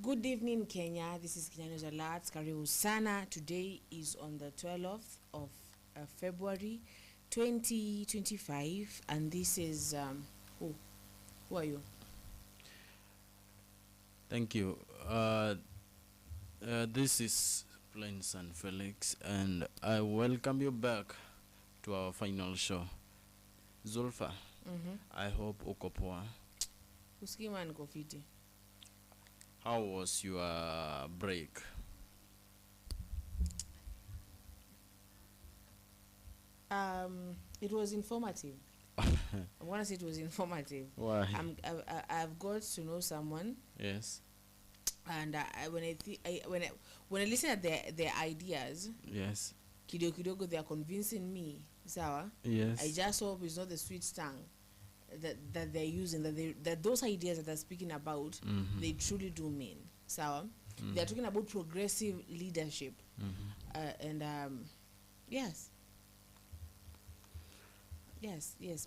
Good evening, Kenya. This is Kenya News Alert. Karibu sana. Today is on the 12th of February 2025, and this is who are you? Thank you. This is Plain San Felix, and I welcome you back to our final show. Zulfa, I hope uko poa. Usikima niko fiti. How was your break? It was informative. I want to say it was informative. Why? I've got to know someone. Yes. And when I listen at their ideas, yes, kidogo they are convincing me. Sawa. Yes. I just hope it's not the sweet tongue that they're using, that those ideas that they're speaking about, they truly do mean. Sawa. They're talking about progressive leadership, and yes,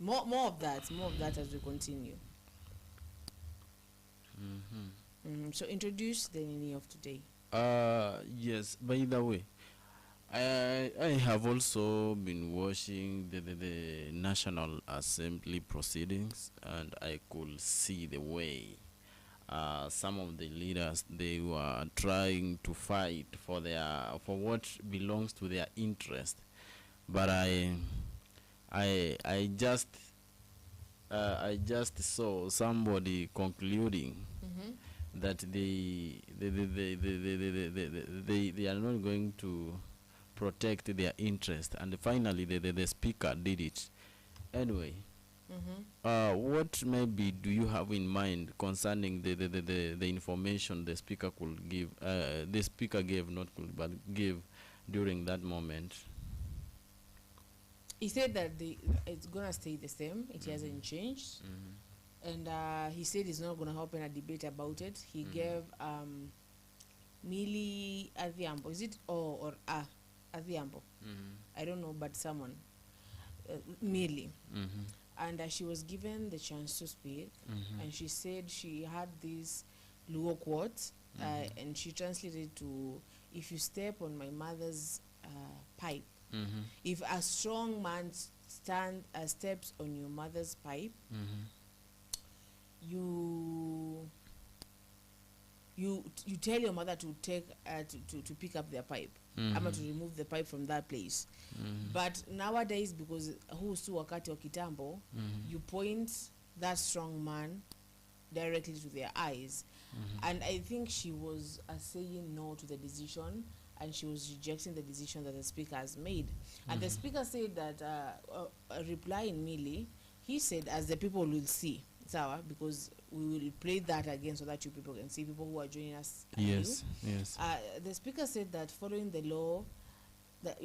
more of that as we continue. So introduce the Nini of today. Yes, by the way, I have also been watching the National Assembly proceedings, and I could see the way some of the leaders, they were trying to fight for what belongs to their interest. But I just saw somebody concluding that they are not going to protect their interest, and finally the speaker did it anyway. What maybe do you have in mind concerning the information the speaker could give, the speaker gave, not could, but gave during that moment? He said that it's gonna stay the same. It hasn't changed. And he said he's not going to open a debate about it. He gave Millie Adhiambo, is it or Adhiambo? I don't know, but someone, Millie. And she was given the chance to speak, and she said she had this Luo quote, and she translated to, if you step on my mother's pipe, if a strong man steps on your mother's pipe, you tell your mother to take to pick up their pipe, ama to remove the pipe from that place. But nowadays, because husu wakati wa kitambo, you point that strong man directly to their eyes. And I think she was saying no to the decision, and she was rejecting the decision that the speaker has made. And the speaker said that replying Millie, he said, as the people will see, Sawa, because we will play that again so that you people can see, people who are joining us. Yes. The speaker said that following the law, that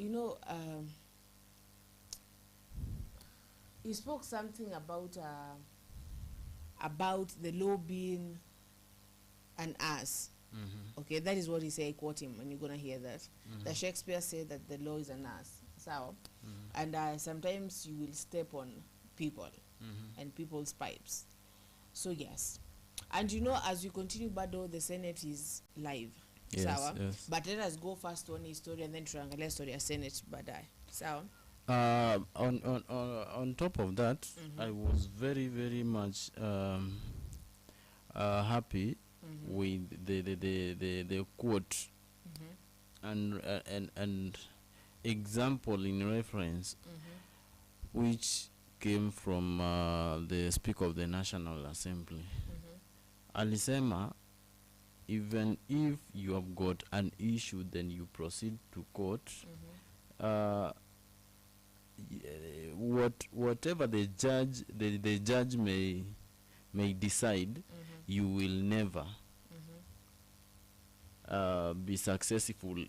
he spoke something about the law being an ass. Okay, that is what he said. I quote him, and you're gonna hear that. That Shakespeare said that the law is an ass. So, and sometimes you will step on people and people's pipes. So yes, and as we continue, Bado, the Senate is live. Yes. But let us go first on his story and then triangle story of Senate badai. Sawa. On top of that, I was very much happy with the quote and example in reference, which came from the Speaker of the National Assembly. Alisema, even if you have got an issue, then you proceed to court. Whatever the judge may decide, you will never be successful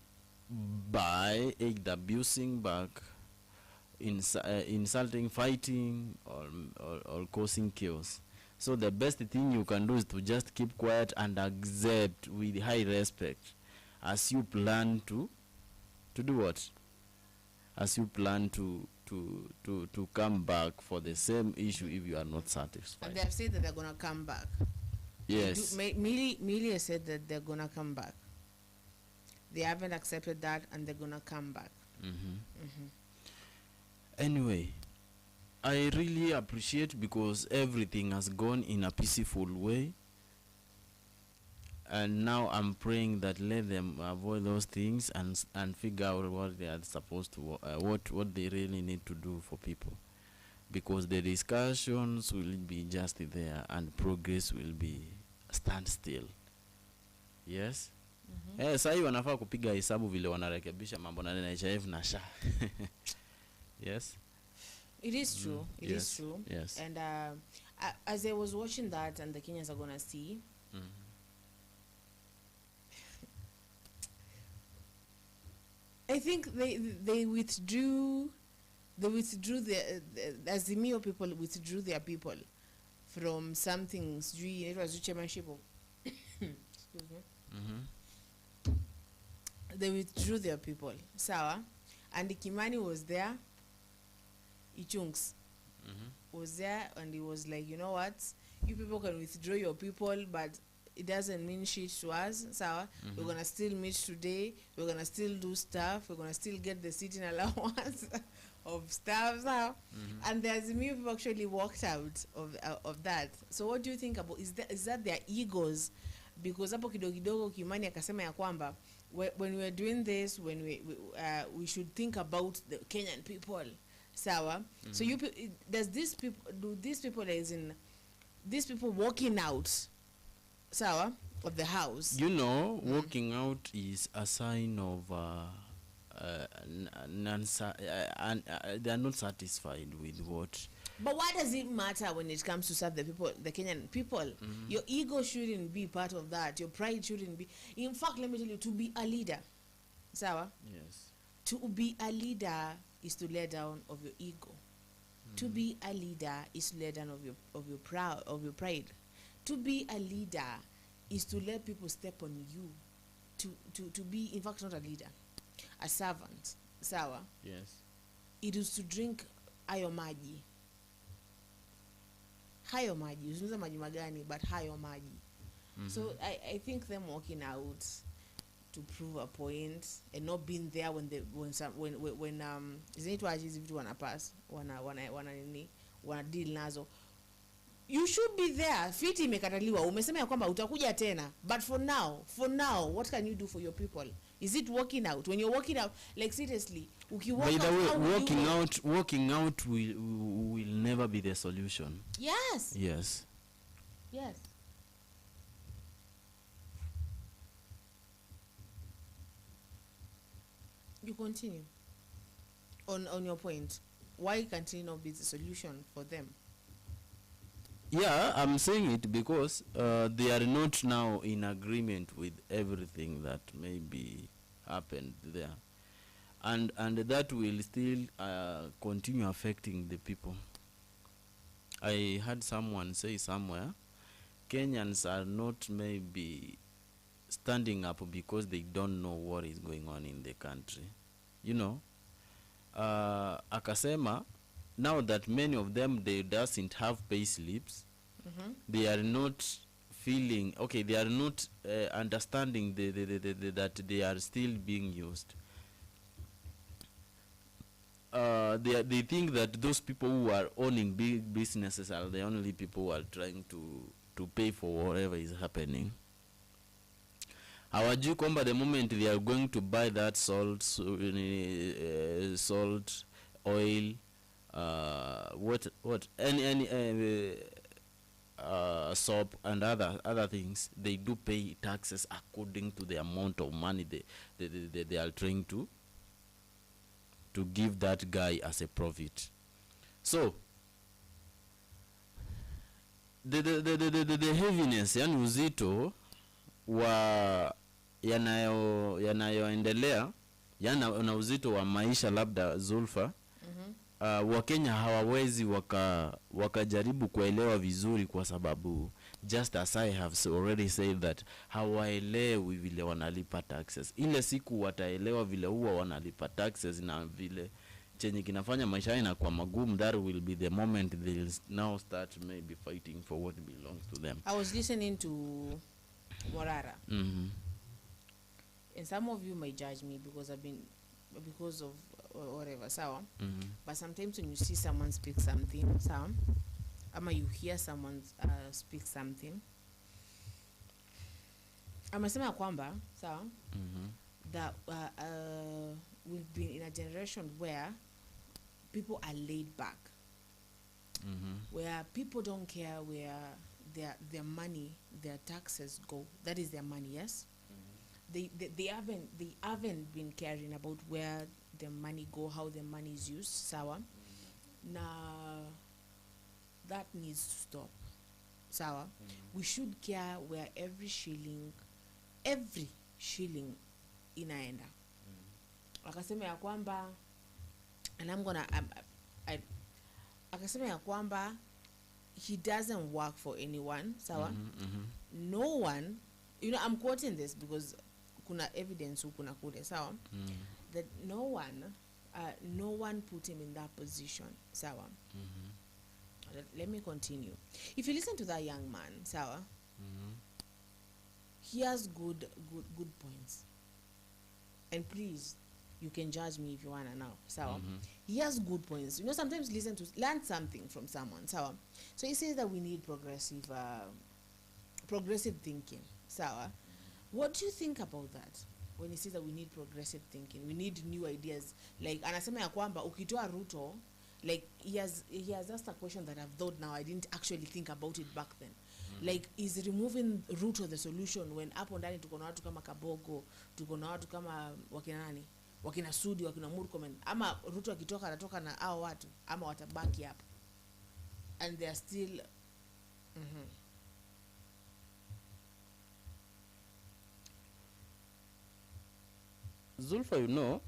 by either abusing back, insulting, fighting, or causing chaos. So the best thing you can do is to just keep quiet and accept with high respect, as you plan to do what? As you plan to come back for the same issue if you are not satisfied. And they have said that they're going to come back. Yes. Millie has said that they're gonna come back. They haven't accepted that, and they're gonna come back. Anyway, I really appreciate because everything has gone in a peaceful way, and now I'm praying that let them avoid those things and figure out what they are supposed to what they really need to do for people, because the discussions will be just there and progress will be standstill. Yes. Sasa wanafaa kupiga hesabu vile wanarekebisha mambo na NHIF na SHA. Yes. It is true. It is true. Yes. And as I was watching that, and the Kenyans are gonna see. I think they withdrew. They withdrew the Azimio people withdrew their people from something. It was chairmanship of. Excuse me. They withdrew their people. Sawa, and Kimani was there. Ichunks was there, and he was like, you know what, you people can withdraw your people, but it doesn't mean shit to us. Sawa, we're gonna still meet today, we're gonna still do stuff, we're gonna still get the sitting allowance of stuff. Sawa. And the Azimio people actually walked out of that. So what do you think about, is that their egos? Because hapo kidogo Kimani akasema ya kwamba when we're doing this, when we should think about the Kenyan people. Sawa. So do these people, as in these people walking out, sawa, of the house, you know, walking out is a sign of they are not satisfied with what. But why does it matter when it comes to serve the people, the Kenyan people? Your ego shouldn't be part of that. Your pride shouldn't be. In fact, let me tell you, to be a leader, sawa, yes, to be a leader is to let down of your ego. To be a leader is to let down of your pride. To be a leader is to let people step on you. To be, in fact, not a leader, a servant. Sawa. yes, It is to drink hayo maji. Hayo maji. Usiulize maji magani, but hayo maji. So I think them walking out to prove a point and not being there when isn't it why hizi vitu wana pass wana deal nazo. You should be there. Fiti imekataliwa, umesema ya kwamba utakuja tena, but for now what can you do for your people? Is it walking out? When you're walking out, like seriously, by the way, walking out will never be the solution. Yes. You continue on your point. Why can't it not be the solution for them? Yeah, I'm saying it because they are not now in agreement with everything that maybe happened there, and that will still continue affecting the people. I heard someone say somewhere, Kenyans are not maybe standing up because they don't know what is going on in the country. You know, akasema, now that many of them, they doesn't have pay slips, they are not feeling, okay, they are not understanding that they are still being used. They think that those people who are owning big businesses are the only people who are trying to pay for whatever is happening. Hawajui kwamba the moment they are going to buy that salt, oil, any soap and other things, they do pay taxes according to the amount of money they are trying to give that guy as a profit. So the heaviness, yani uzito wa yanayoendelea, yana uzito wa maisha, labda Zulfa, Wakenya hawawezi wakajaribu kuelewa vizuri, kwa sababu just as I have already said that hawaelewi vile wanalipa taxes. Ile siku wataelewa vile huwa wanalipa taxes na vile chenye kinafanya maisha inakuwa magumu, that will be the moment they'll now start maybe fighting for what belongs to them. I was listening to Morara. Mm-hmm. And some of you might judge me because of whatever, sawa. Mm-hmm. But sometimes when you see someone speak something, sawa, ama you hear someone speak something, amesema kwamba, sawa, that we've been in a generation where people are laid back, where people don't care where their money, their taxes go. That is their money, yes. They haven't been caring about where the money go, how the money is used, sawa. Now that needs to stop, sawa. We should care where every shilling inaenda. Akasema ya kwamba, and I'm gonna akasema ya kwamba he doesn't work for anyone, sawa. No one, you know, I'm quoting this because kuna evidence kuna kule, sawa, that no one put him in that position, sawa. Let me continue. If you listen to that young man, sawa, he has good points, and please, you can judge me if you wanna now, sawa. He has good points. You know, sometimes learn something from someone, sawa. So he says that we need progressive thinking, sawa. What do you think about that? When he says that we need progressive thinking, we need new ideas. Like, anasema ya kwamba ukitoa Ruto, like he has asked a question that I've thought now, I didn't actually think about it back then. Like, is removing Ruto the solution when hapo ndani tuko na watu kama Kabogo, tuko na watu kama wakina nani, wakina Sudi, wakina Murkomen, ama Ruto akitoka anatoka na hao watu, ama watabaki hapo and they are still Zulfa, you know,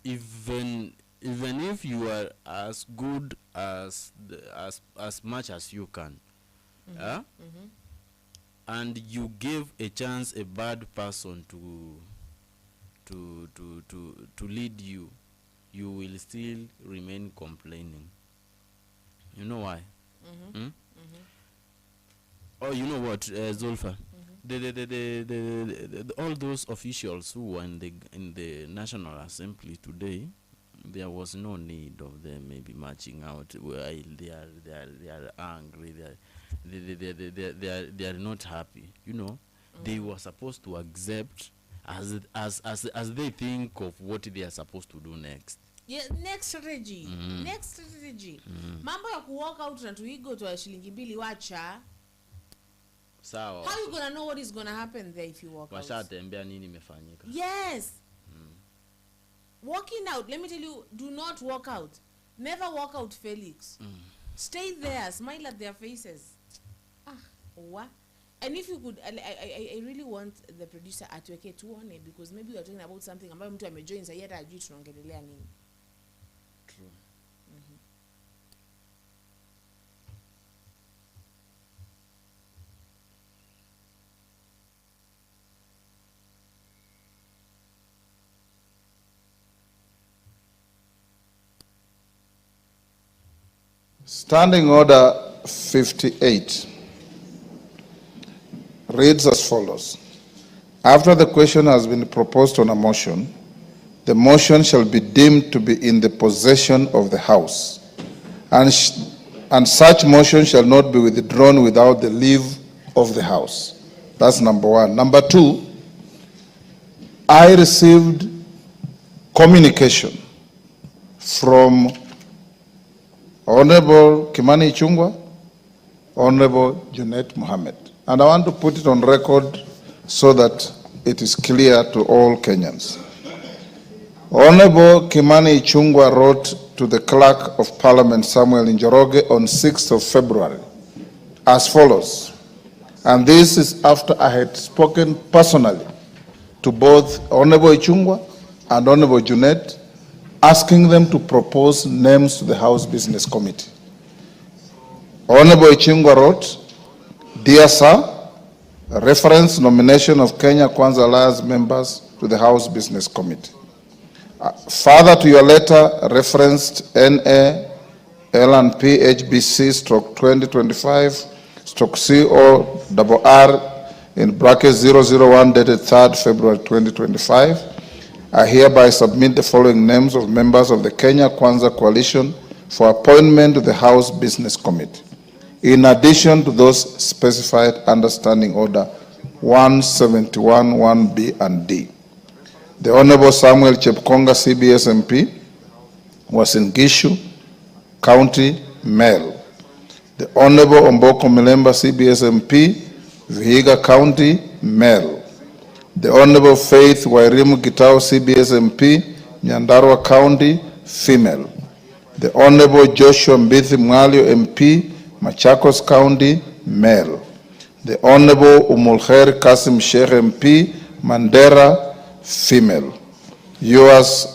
even if you are as good as much as you can, and you give a chance a bad person to lead you, you will still remain complaining. You know why? Oh, you know what, Zulfa? All those officials who were in the National Assembly today, there was no need of them maybe marching out while they are angry, they are not happy. You know, they were supposed to accept as they think of what they are supposed to do next. Yeah, next strategy. Mambo ya walk out na tuigo to shilingi mbili wacha. Sawa. How you gonna know what is gonna happen there if you walk out? Washatembea nini imefanyika? Yes. Walking out, let me tell you, do not walk out. Never walk out, Felix. Stay there, smile at their faces. What? And if you could, I really want the producer atuweke tuone, because maybe we are talking about something ambayo mtu amejoin sasa hata ajui tunaongelea nini. True. Standing Order 58 reads as follows. After the question has been proposed on a motion, the motion shall be deemed to be in the possession of the House, and such motion shall not be withdrawn without the leave of the House. That's number one. Number two, I received communication from Honorable Kimani Ichung'wah, Honorable Junet Mohammed. And I want to put it on record so that it is clear to all Kenyans. Honorable Kimani Ichung'wah wrote to the Clerk of Parliament, Samuel Njoroge, on 6th of February as follows. And this is after I had spoken personally to both Honorable Ichung'wah and Honorable Junet, asking them to propose names to the House Business Committee. Honorable Ichung'wah wrote, Dear Sir, reference nomination of Kenya Kwanza Alliance members to the House Business Committee. Further to your letter referenced NA L&P HBC stroke 2025 stroke CORR in bracket 001 dated 3rd February 2025, I hereby submit the following names of members of the Kenya Kwanza Coalition for appointment to the House Business Committee, in addition to those specified under Standing Order 171, 1B and D. The Honorable Samuel Chepkonga, CBS MP, was in Gishu County, male. The Honorable Omboko Milemba, CBS MP, Vihiga County, male. The Honorable Faith Wairimu Gitao, CBS MP, Nyandarua County, female. The Honorable Joshua Mbithi Mwalio MP, Machakos County, male. The Honorable Umulkhair Kasim Sheikh MP, Mandera, female. Yours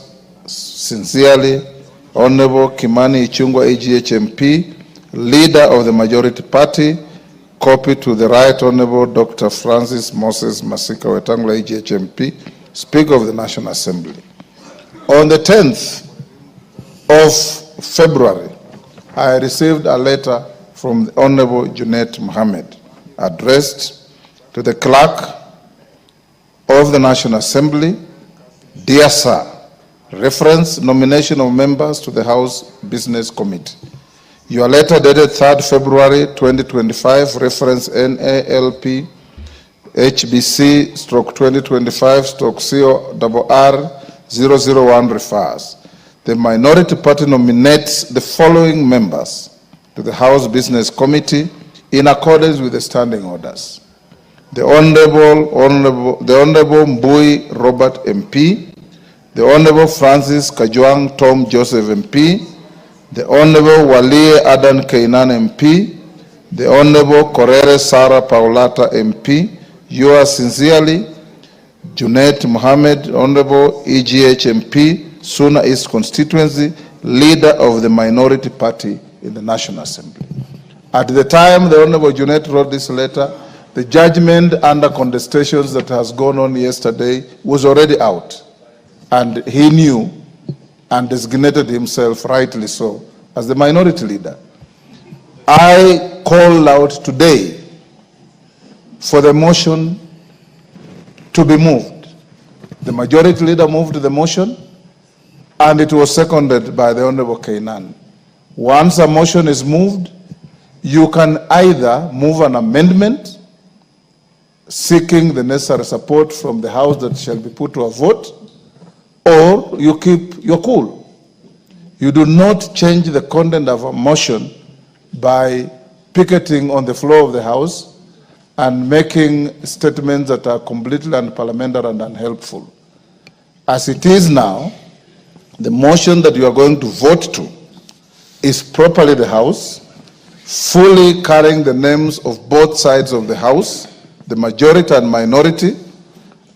sincerely, Honorable Kimani Ichung'wa AGH MP, Leader of the Majority Party, copy to the Right Honorable Dr. Francis Moses Masika Wetangula AGH MP, Speaker of the National Assembly. On the 10th of February, I received a letter from the Honorable Junet Mohammed, addressed to the Clerk of the National Assembly. Dear Sir, reference nomination of members to the House Business Committee. Your letter dated 3rd February 2025, reference NALP HBC stroke 2025 stroke CORR 001 refers. The Minority Party nominates the following members to the House Business Committee in accordance with the standing orders. The Honorable Mbui Robert MP, the Honorable Francis Kajwang Tom Joseph MP, the Honorable Walie Adan Kainan MP, the Honorable Korere Sarah Paulata MP, yours sincerely, Junet Mohammed, Honorable EGH MP, Suna East Constituency, Leader of the Minority Party in the National Assembly. At the time the Honorable Junet wrote this letter, the judgment under contestations that has gone on yesterday was already out, and he knew and designated himself, rightly so, as the minority leader. I call out today for the motion to be moved. The majority leader moved the motion, and it was seconded by the Honorable Kainan. Once a motion is moved, you can either move an amendment seeking the necessary support from the House that shall be put to a vote, or you keep your cool. You do not change the content of a motion by picketing on the floor of the House and making statements that are completely unparliamentary and unhelpful. As it is now, the motion that you are going to vote to is properly the House, fully carrying the names of both sides of the House, the majority and minority,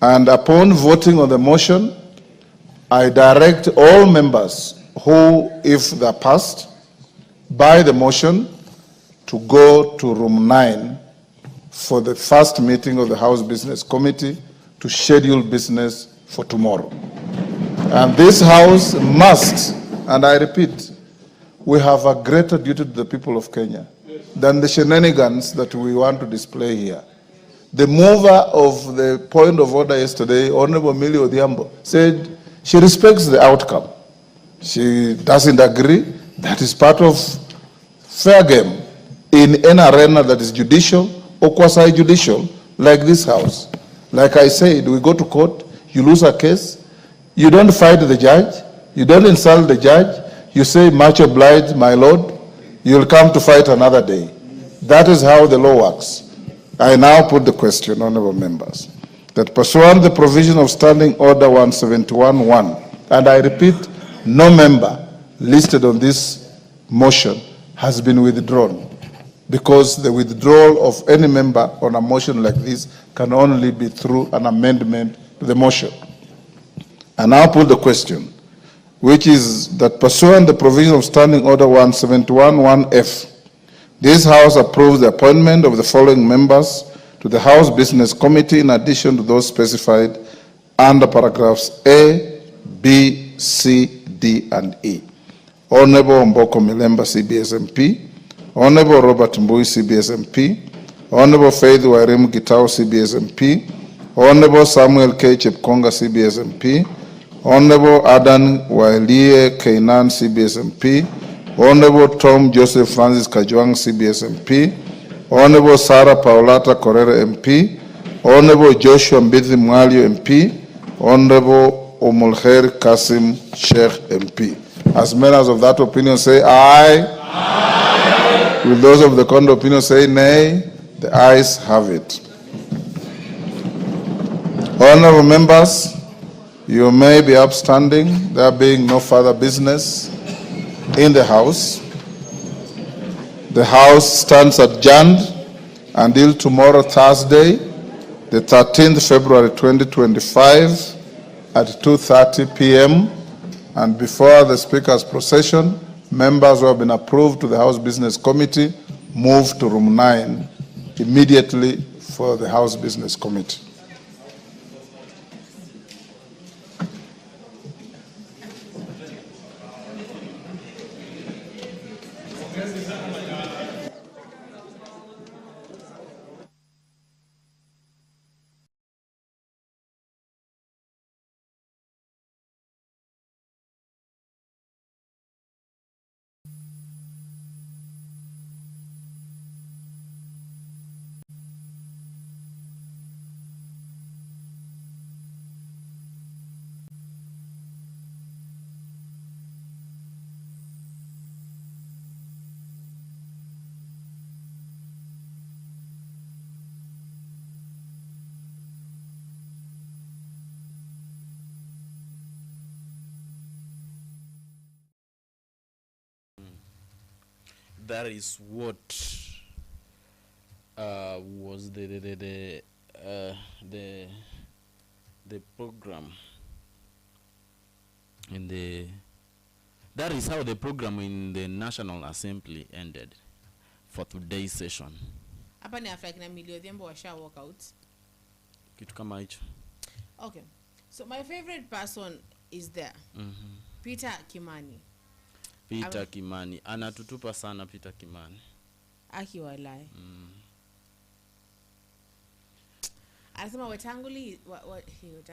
and upon voting on the motion, I direct all members who, if they're passed by the motion, to go to room 9 for the first meeting of the House Business Committee to schedule business for tomorrow. And this House must, and I repeat, we have a greater duty to the people of Kenya than the shenanigans that we want to display here. The mover of the point of order yesterday, Honorable Millie Odhiambo, said she respects the outcome. She doesn't agree. That is part of fair game in an arena that is judicial or quasi-judicial, like this House. Like I said, we go to court, you lose a case, you don't fight the judge, you don't insult the judge, you say, much obliged, my lord, you'll come to fight another day. That is how the law works. I now put the question, honorable members, that pursuant to the provision of Standing Order 171(1), and I repeat, no member listed on this motion has been withdrawn, because the withdrawal of any member on a motion like this can only be through an amendment to the motion. I now put the question, which is that pursuant to the provision of Standing Order 171(1)(f), this House approves the appointment of the following members to the House Business Committee in addition to those specified under paragraphs A, B, C, D, and E. Honorable Mboko Milemba, CBS MP. Honorable Robert Mbui, CBS MP. Honorable Faith Wairimu Gitau, CBS MP. Honorable Samuel K. Chepkonga, CBS MP. Honorable Adan Wailie Keinan, CBS MP. Honorable Tom Joseph Francis Kajwang, CBS MP. Honorable Sarah Paulata Korere MP. Honorable Joshua Mbithi Mwalio MP. Honorable Omulkhair Kasim Sheikh MP. As members of that opinion say aye. Aye. Will those of the contrary opinion say nay? The ayes have it. Honorable members, you may be upstanding, there being no further business in the House. The House stands adjourned until tomorrow, Thursday, the 13th February 2025 at 2:30 p.m. And before the Speaker's procession, members who have been approved to the House Business Committee move to room 9 immediately for the House Business Committee. That is what was the program in the. That is how the program in the National Assembly ended for today's session. Hapa ni after kina Milio Odhiambo washa walk out. Kitu kama hicho. Okay. So my favorite person is there. Peter Kimani. Peter Kimani. Anatutupa sana Peter Kimani. Aki walai. Anasema Wetangula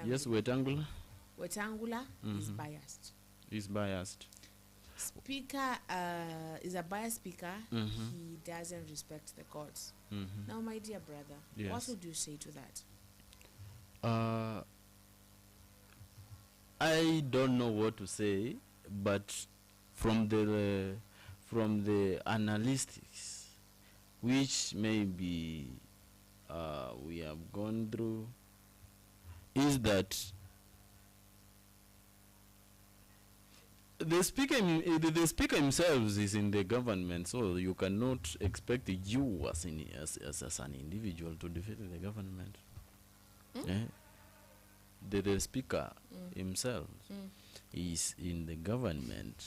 Yes, Wetangula. Wetangula is biased. He's biased. Speaker is a biased speaker. He doesn't respect the courts. Now, my dear brother, yes. What would you say to that? I don't know what to say, but from the analytics, which maybe we have gone through, is that the speaker himself is in the government, so you cannot expect you as an individual to defeat the government. The speaker himself is in the government.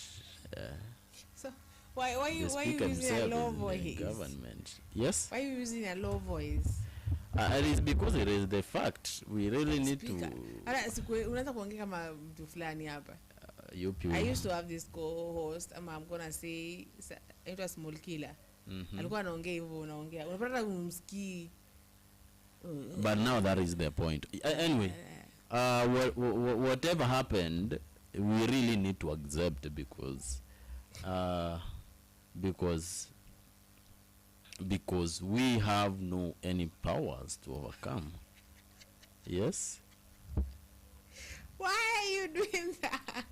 So why are you using a low voice? Government. Yes. Why are you using a low voice? It is because it is the fact. We really need to. Unaweza kuongea kama mtu fulani hapa. I used to have this co-host, I'm gonna say it was Small Killer. Alikuwa anaongea hivyo unaongea. Unapata umsikii. But now that is the point. Anyway, whatever happened, we really need to accept because we have no any powers to overcome. Yes. Why are you doing that?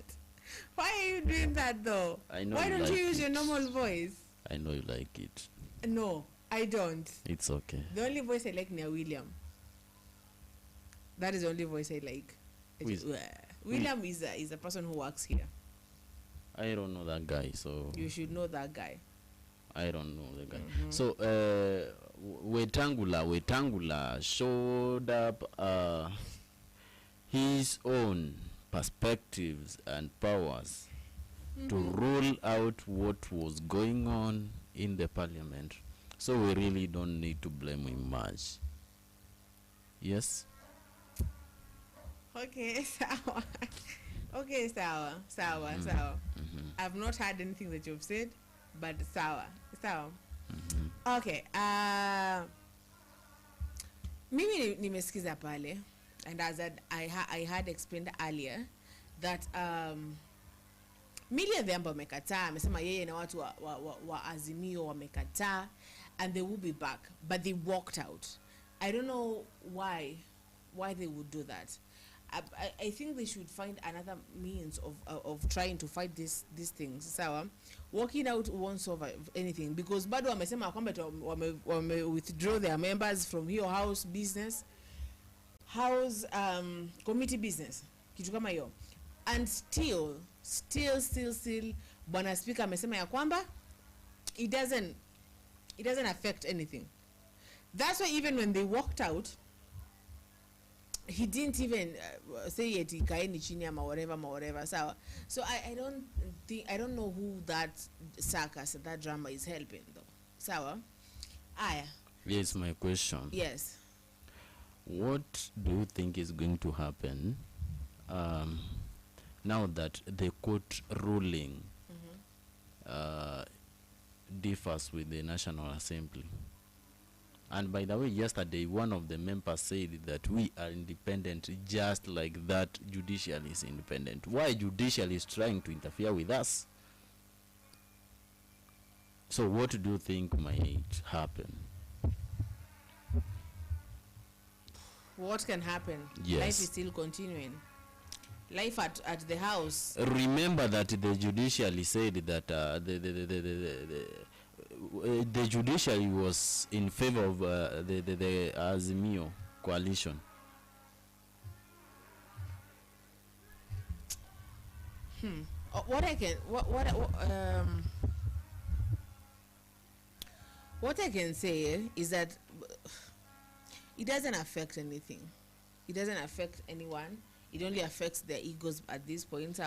Why are you doing that though? I know. Why don't you use your normal voice? I know you like it. No, I don't. It's okay. The only voice I like near William. That is the only voice I like. William is a person who works here. I don't know that guy, so you should know that guy. I don't know the guy. So Wetangula showed up his own perspectives and powers to rule out what was going on in the parliament. So we really don't need to blame him much. Yes? Okay, Okay, sawa. I've not heard anything that you've said, but sawa. Okay. Mimi nimesikiza pale, and as I had explained earlier that Millie Adhiambo wamekataa, amesema yeye na watu wa Azimio wamekataa, and they will be back, but they walked out. I don't know why they would do that. I think they should find another means of trying to fight these things. Sawa, walking out won't solve anything, because bado wamesema kwamba wame withdraw their members from your house committee business, kitu kama hiyo, and still Bwana Speaker amesema ya kwamba it doesn't affect anything. That's why even when they walked out, he didn't even say eti kaeni chini ama whatever. So I don't know who that circus, that drama is helping though. Sawa. Aya. Yes, my question. Yes. What do you think is going to happen now that the court ruling differs with the National Assembly? And by the way, yesterday one of the members said that we are independent, just like that judiciary is independent. Why judiciary is trying to interfere with us? So what do you think might happen? What can happen? Yes. Life is still continuing. Life at the house. Remember that the judiciary said that the judiciary was in favor of the Azimio coalition. What I can say is that it doesn't affect anything. It doesn't affect anyone. It only affects their egos at this point.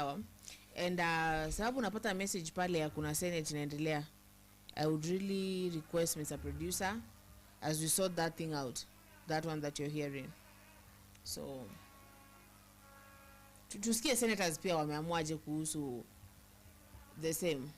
And sababu napata message pale ya kuna Senate inaendelea, I would really request Mr. Producer, as we sort that thing out, that one that you're hearing. So tusikie senators pia wameamuaje kuhusu the same.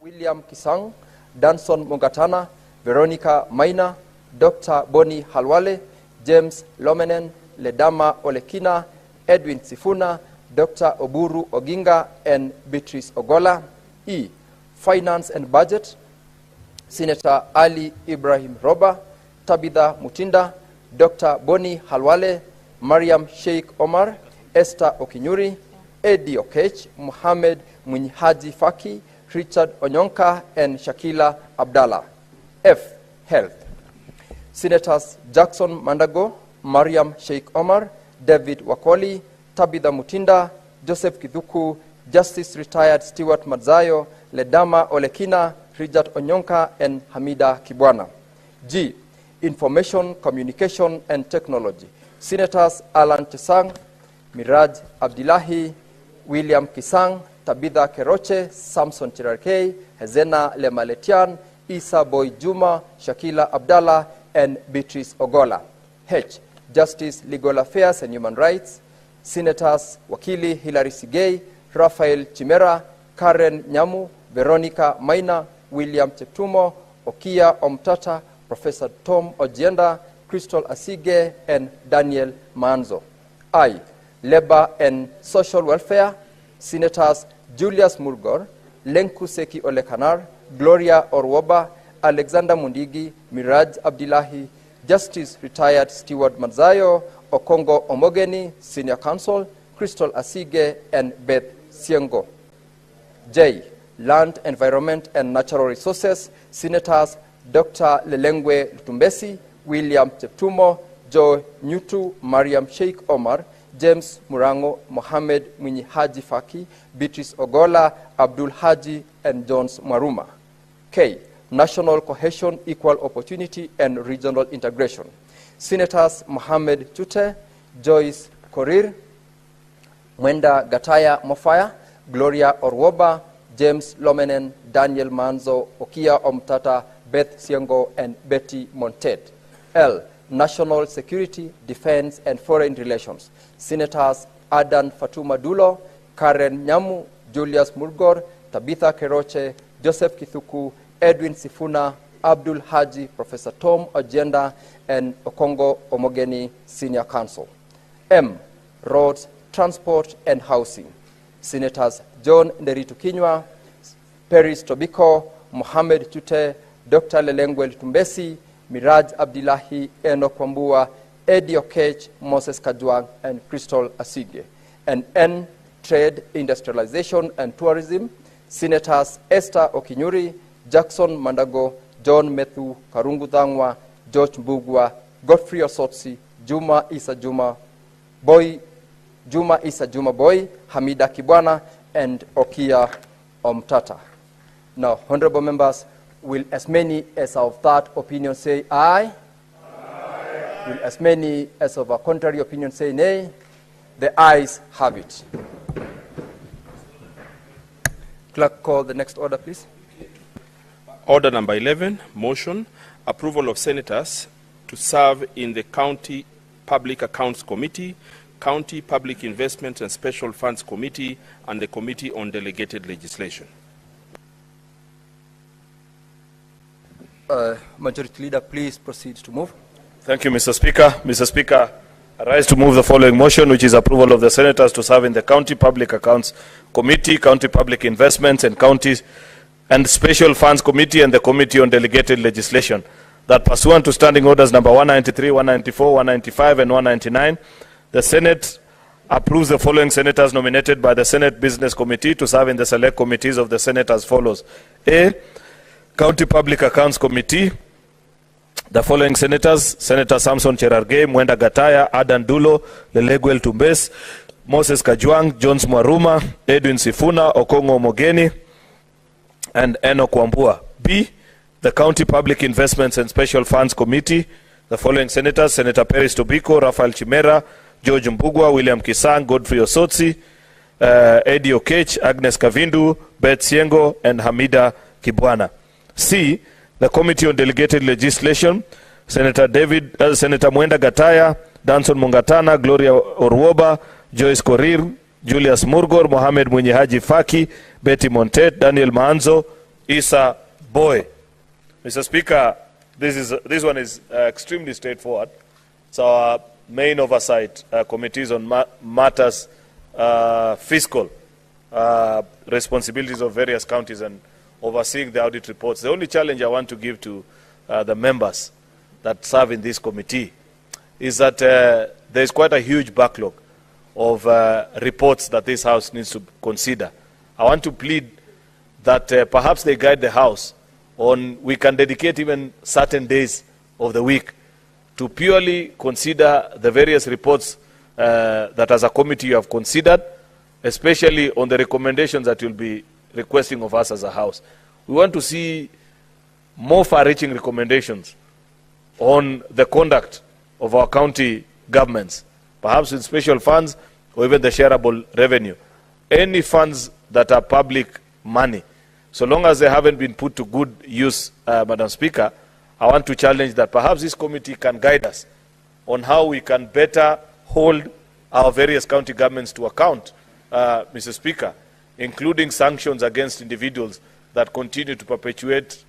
William Kisang, Danson Mungatana, Veronica Maina, Dr. Boni Halwale, James Lomenen, Ledama Olekina, Edwin Sifuna, Dr. Oburu Oginga, and Beatrice Ogola. E. Finance and Budget, Senator Ali Ibrahim Roba, Tabitha Mutinda, Dr. Boni Halwale, Mariam Sheikh Omar, Esther Okinyuri, Eddie Okech, Muhammad Munhaji Faki, Richard Onyonka, and Shakila Abdallah. F. Health. Senators Jackson Mandago, Mariam Sheikh Omar, David Wakoli, Tabitha Mutinda, Joseph Kithuku, Justice Retired Stewart Madzayo, Ledama Olekina, Richard Onyonka, and Hamida Kibwana. G. Information, Communication, and Technology. Senators Alan Chesang, Miraj Abdillahi, William Kisang, Tabitha Keroche, Samson Chirarkei, Hezena Lemaletian, Isa Boy Juma, Shakila Abdallah, and Beatrice Ogola. H. Justice, Legal Affairs and Human Rights. Senators Wakili Hilary Sigei, Raphael Chimera, Karen Nyamu, Veronica Maina, William Cheptumo, Okia Omtata, Professor Tom Ojienda, Crystal Asige, and Daniel Manzo. I, Labor and Social Welfare, Senators Julius Murgor, Lenku Seki Olekanar, Gloria Orwoba, Alexander Mundigi, Miraj Abdillahi, Justice Retired Stewart Mazayo, Okongo Omogeni, Senior Counsel, Crystal Asige, and Beth Siengo. J, Land, Environment, and Natural Resources, Senators Dr. Lelengwe Lutumbesi, William Cheptumo, Joe Nyutu, Mariam Sheikh Omar, James Murango, Mohamed Mwinyi Haji Faki, Beatrice Ogola, Abdul Haji, and Jones Maruma. K, National Cohesion, Equal Opportunity, and Regional Integration. Senators Mohamed Chute, Joyce Korir, Mwenda Gataya Mofaya, Gloria Orwoba, James Lomenen, Daniel Manzo, Okia Omtata, Beth Siengo, and Betty Montet. L, National Security, Defense, and Foreign Relations. Senators Adan Fatuma Dulo, Karen Nyamu, Julius Murgor, Tabitha Keroche, Joseph Kithuku, Edwin Sifuna, Abdul Haji, Professor Tom Ojienda, and Okongo Omogeni, Senior Counsel. M, Roads, Transport, and Housing. Senators John Nderitu Kinywa, Peris Tobiko, Mohamed Chute, Dr. Lelengwe Lutumbesi, Miraj Abdillahi, Enoch Wambua, Eddie Okech, Moses Kajwang, and Crystal Asige. And N, Trade, Industrialization, and Tourism. Senators Esther Okinyuri, Jackson Mandago, John Methu, Karungu Thangwa, George Mbugwa, Godfrey Osotsi, Juma Isa Juma Boy, Hamida Kibwana, and Okia Omtata. Now, honorable members, will as many as of that opinion say aye? Aye. Will as many as of a contrary opinion say nay? The ayes have it. Clerk, call the next order, please. Order number 11, motion, approval of senators to serve in the County Public Accounts Committee, County Public Investments and Special Funds Committee, and the Committee on Delegated Legislation. Majority Leader, please proceed to move. Thank you, Mr. Speaker. Mr. Speaker, I rise to move the following motion, which is approval of the senators to serve in the County Public Accounts Committee, County Public Investments and Counties and Special Funds Committee, and the Committee on Delegated Legislation, that pursuant to Standing Orders number 193, 194, 195, and 199, the Senate approves the following senators nominated by the Senate Business Committee to serve in the select committees of the Senate as follows. A, County Public Accounts Committee, the following senators: Senator Samson Cherargei, Mwenda Gataya, Adan Dulo, Leleguel Tumbes, Moses Kajwang, Jones Mwaruma, Edwin Sifuna, Okongo Omogeni, and Enoch Wambua. B, the County Public Investments and Special Funds Committee, the following senators: Senator Peris Tobiko, Rafael Chimera, George Mbugwa, William Kisang, Godfrey Osotsi, Eddie Okech, Agnes Kavindu, Beth Siengo, and Hamida Kibwana. C, the Committee on Delegated Legislation, Senator Mwenda Gataya, Danson Mungatana, Gloria Orwoba, Joyce Korir, Julius Murgor, Mohamed Mwinyi Haji Faki, Betty Montet, Daniel Manzo, Isa Boy. Mr. Speaker, this one is extremely straightforward. So our main oversight committees on matters fiscal responsibilities of various counties and overseeing the audit reports. The only challenge I want to give to the members that serve in this committee is that there is quite a huge backlog of reports that this House needs to consider. I want to plead that perhaps they guide the House on, we can dedicate even certain days of the week to purely consider the various reports that as a committee you have considered, especially on the recommendations that you'll be requesting of us as a House. We want to see more far-reaching recommendations on the conduct of our county governments, perhaps with special funds or even the shareable revenue. Any funds that are public money, so long as they haven't been put to good use, Madam Speaker, I want to challenge that perhaps this committee can guide us on how we can better hold our various county governments to account, Mr. Speaker, including sanctions against individuals that continue to perpetuate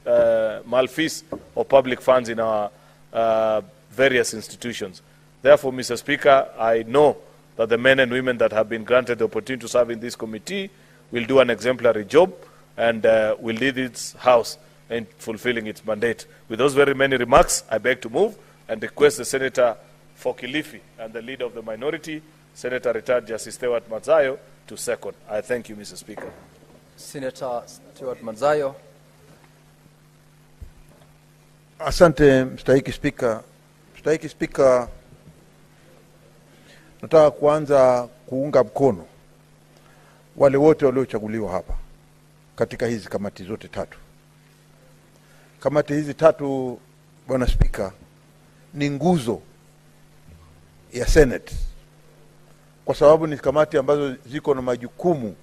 malfeasance of public funds in our various institutions. Therefore, Mr. Speaker, I know that the men and women that have been granted the opportunity to serve in this committee will do an exemplary job and will lead its House in fulfilling its mandate. With those very many remarks, I beg to move and request the Senator for Kilifi and the leader of the minority, Senator Retired Justice Stewart Mazayo, to second. I thank you, Mr. Speaker. Senator Stewart Mazayo. Asante mstahiki Spika. Mstahiki Spika, nataka kuanza kuunga mkono wale wote waliochaguliwa hapa katika hizi kamati zote tatu. Kamati hizi tatu, Bwana Spika, ni nguzo ya Senate kwa sababu ni kamati ambazo ziko na majukumu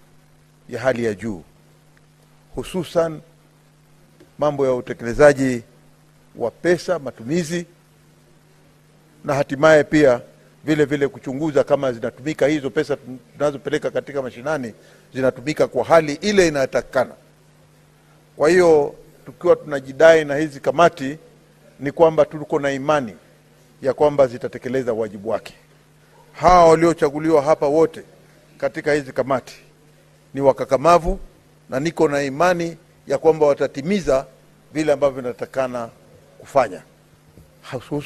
ya hali ya juu, hususan mambo ya utekelezaji wa pesa, matumizi, na hatimaye pia vile vile kuchunguza kama zinatumika hizo pesa tunazopeleka katika mashinani zinatumika kwa hali ile inayotakikana. Kwa hiyo tukiwa tunajidai na hizi kamati ni kwamba tuko na imani ya kwamba zitatekeleza wajibu wake. Hawa waliochaguliwa hapa wote katika hizi kamati ni wakakamavu na niko na imani ya kwamba watatimiza vile ambavyo vinatakana kufanya,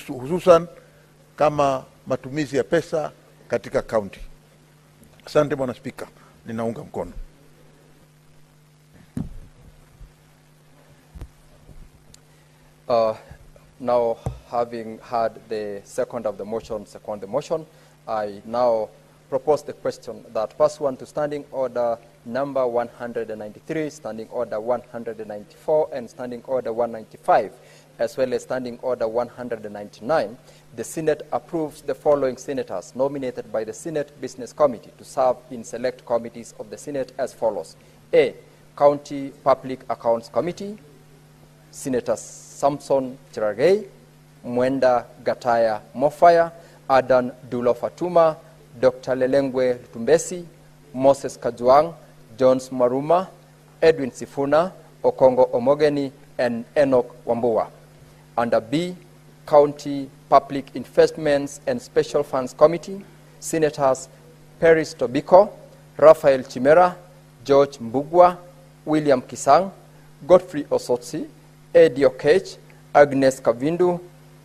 hususan kama matumizi ya pesa katika kaunti. Asante Bwana Spika, ninaunga mkono. Now, having heard the second of the motion, second the motion, I now propose the question that pursuant to Standing Order number 193, Standing Order 194, and Standing Order 195, as well as Standing Order 199, the Senate approves the following senators nominated by the Senate Business Committee to serve in select committees of the Senate as follows. A, County Public Accounts Committee, Senator Samson Cherargei, Mwenda Gataya Mofaya, Adan Dulo Fatuma, Dr. Lelengwe Lutumbesi, Moses Kajwang, Jones Maruma, Edwin Sifuna, Okongo Omogeni, and Enoch Wambua. Under B, County Public Investments and Special Funds Committee, Senators Peris Tobiko, Raphael Chimera, George Mbugwa, William Kisang, Godfrey Osotsi, Eddie Okech, Agnes Kavindu,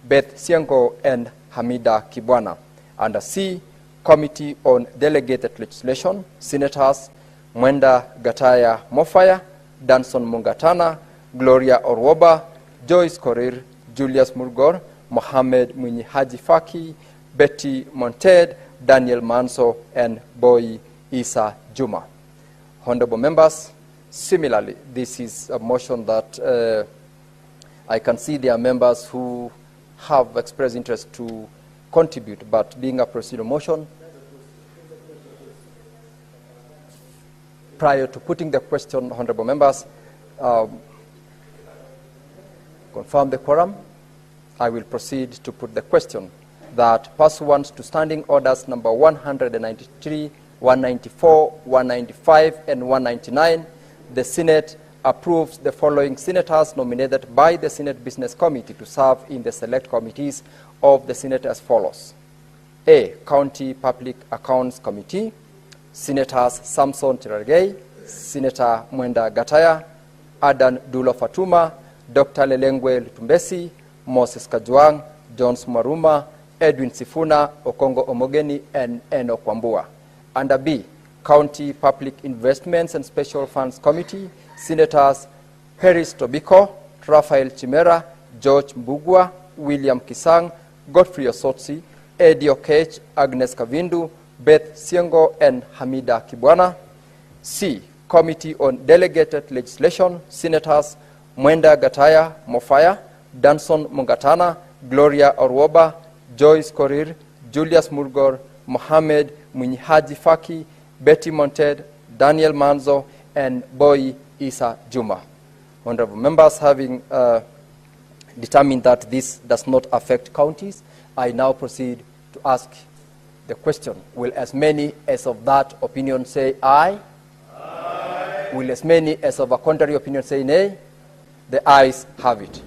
Beth Siengo, and Hamida Kibwana. Under C, Committee on Delegated Legislation, Senators Mwenda Gataya Mofaya, Danson Mungatana, Gloria Orwoba, Joyce Korir, Julius Murgor, Mohamed Mwinyi Haji Faki, Betty Monted, Daniel Manso, and Boy Isa Juma. Honorable members, similarly, this is a motion that I can see there are members who have expressed interest to contribute, but being a procedural motion, prior to putting the question, honorable members, confirm the quorum. I will proceed to put the question that pursuant to Standing Orders number 193, 194, 195, and 199, the Senate approves the following senators nominated by the Senate Business Committee to serve in the select committees of the Senate as follows. A, County Public Accounts Committee, Senators Samson Cherargei, Senator Mwenda Gataya, Adan Dulo Fatuma, Dr. Lelengwe Lutumbesi, Moses Kajwang, Jones Maruma, Edwin Sifuna, Okongo Omogeni, and Enoch Wambua. Under B, County Public Investments and Special Funds Committee, Senators Peris Tobiko, Raphael Chimera, George Mbugwa, William Kisang, Godfrey Osotsi, Eddie Okech, Agnes Kavindu, Beth Siengo, and Hamida Kibwana. C, Committee on Delegated Legislation, Senators Mwenda Gataya Mofaya, Danson Mungatana, Gloria Orwoba, Joyce Korir, Julius Murgor, Mohamed Mwinyihaji Faki, Betty Monted, Daniel Manzo, and Boy Isa Juma. Honorable members, having determined that this does not affect counties, I now proceed to ask the question. Will as many as of that opinion say aye? Aye. Will as many as of a contrary opinion say nay? The ayes have it.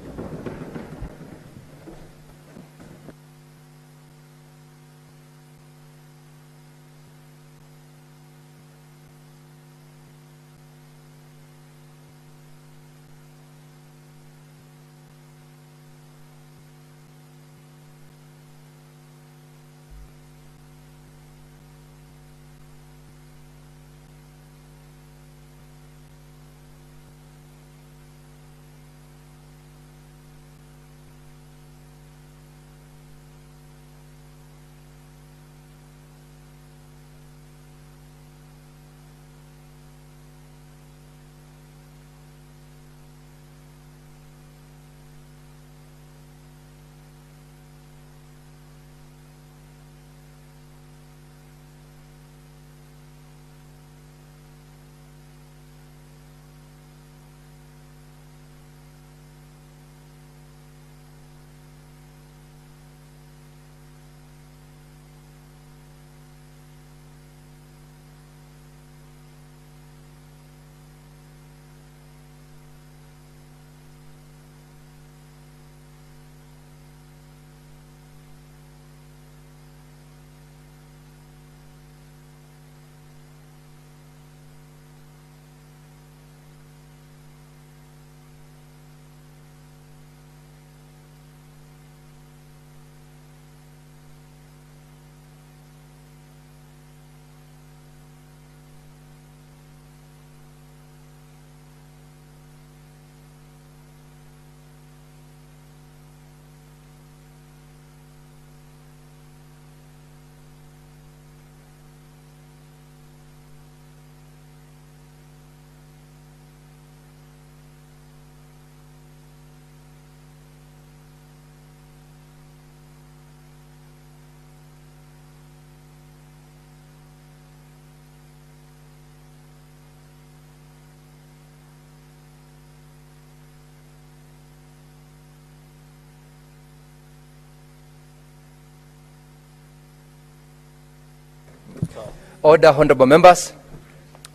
Order, honorable members.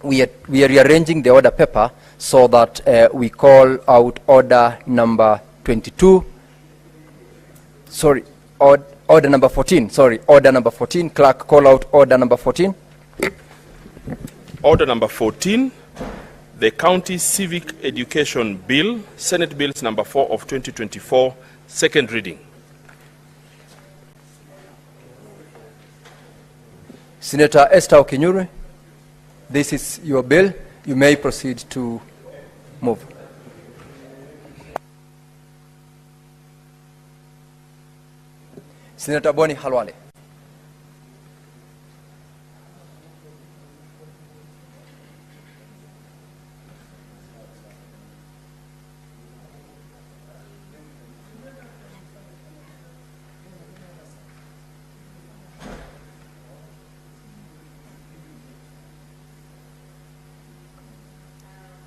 We are rearranging the order paper so that we call out order number 22. Sorry, order number 14. Sorry, order number 14. Clerk, call out order number 14. Order number 14, the County Civic Education Bill, Senate Bills number 4 of 2024, second reading. Senator Esther Okinyure, this is your bill. You may proceed to move. Senator Boni Halwale.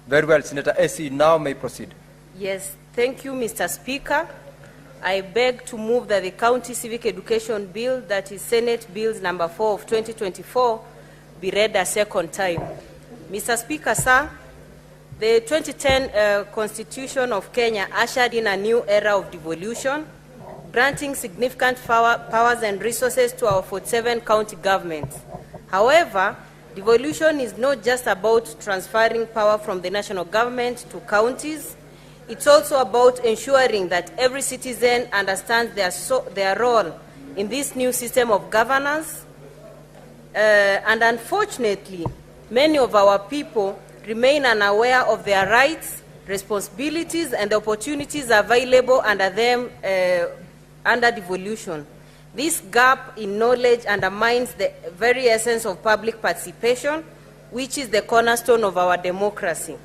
Very well, Senator Essie now may proceed. Yes, thank you, Mr. Speaker. I beg to move that the County Civic Education Bill, that is Senate Bills number 4 of 2024, be read a second time. Mr. Speaker, sir, the 2010 Constitution of Kenya ushered in a new era of devolution, granting significant powers and resources to our 47 county governments. However, devolution is not just about transferring power from the national government to counties. It's also about ensuring that every citizen understands their role in this new system of governance. And unfortunately, many of our people remain unaware of their rights, responsibilities, and the opportunities available under them under devolution. This gap in knowledge undermines the very essence of public participation, which is the cornerstone of our democracy.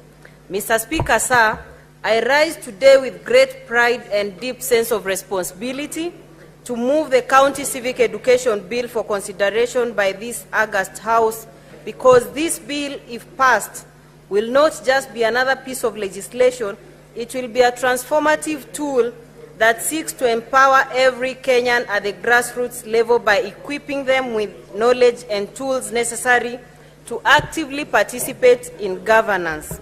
Mr. Speaker, sir, I rise today with great pride and deep sense of responsibility to move the County Civic Education Bill for consideration by this august House, because this bill, if passed, will not just be another piece of legislation, it will be a transformative tool that seeks to empower every Kenyan at the grassroots level by equipping them with knowledge and tools necessary to actively participate in governance.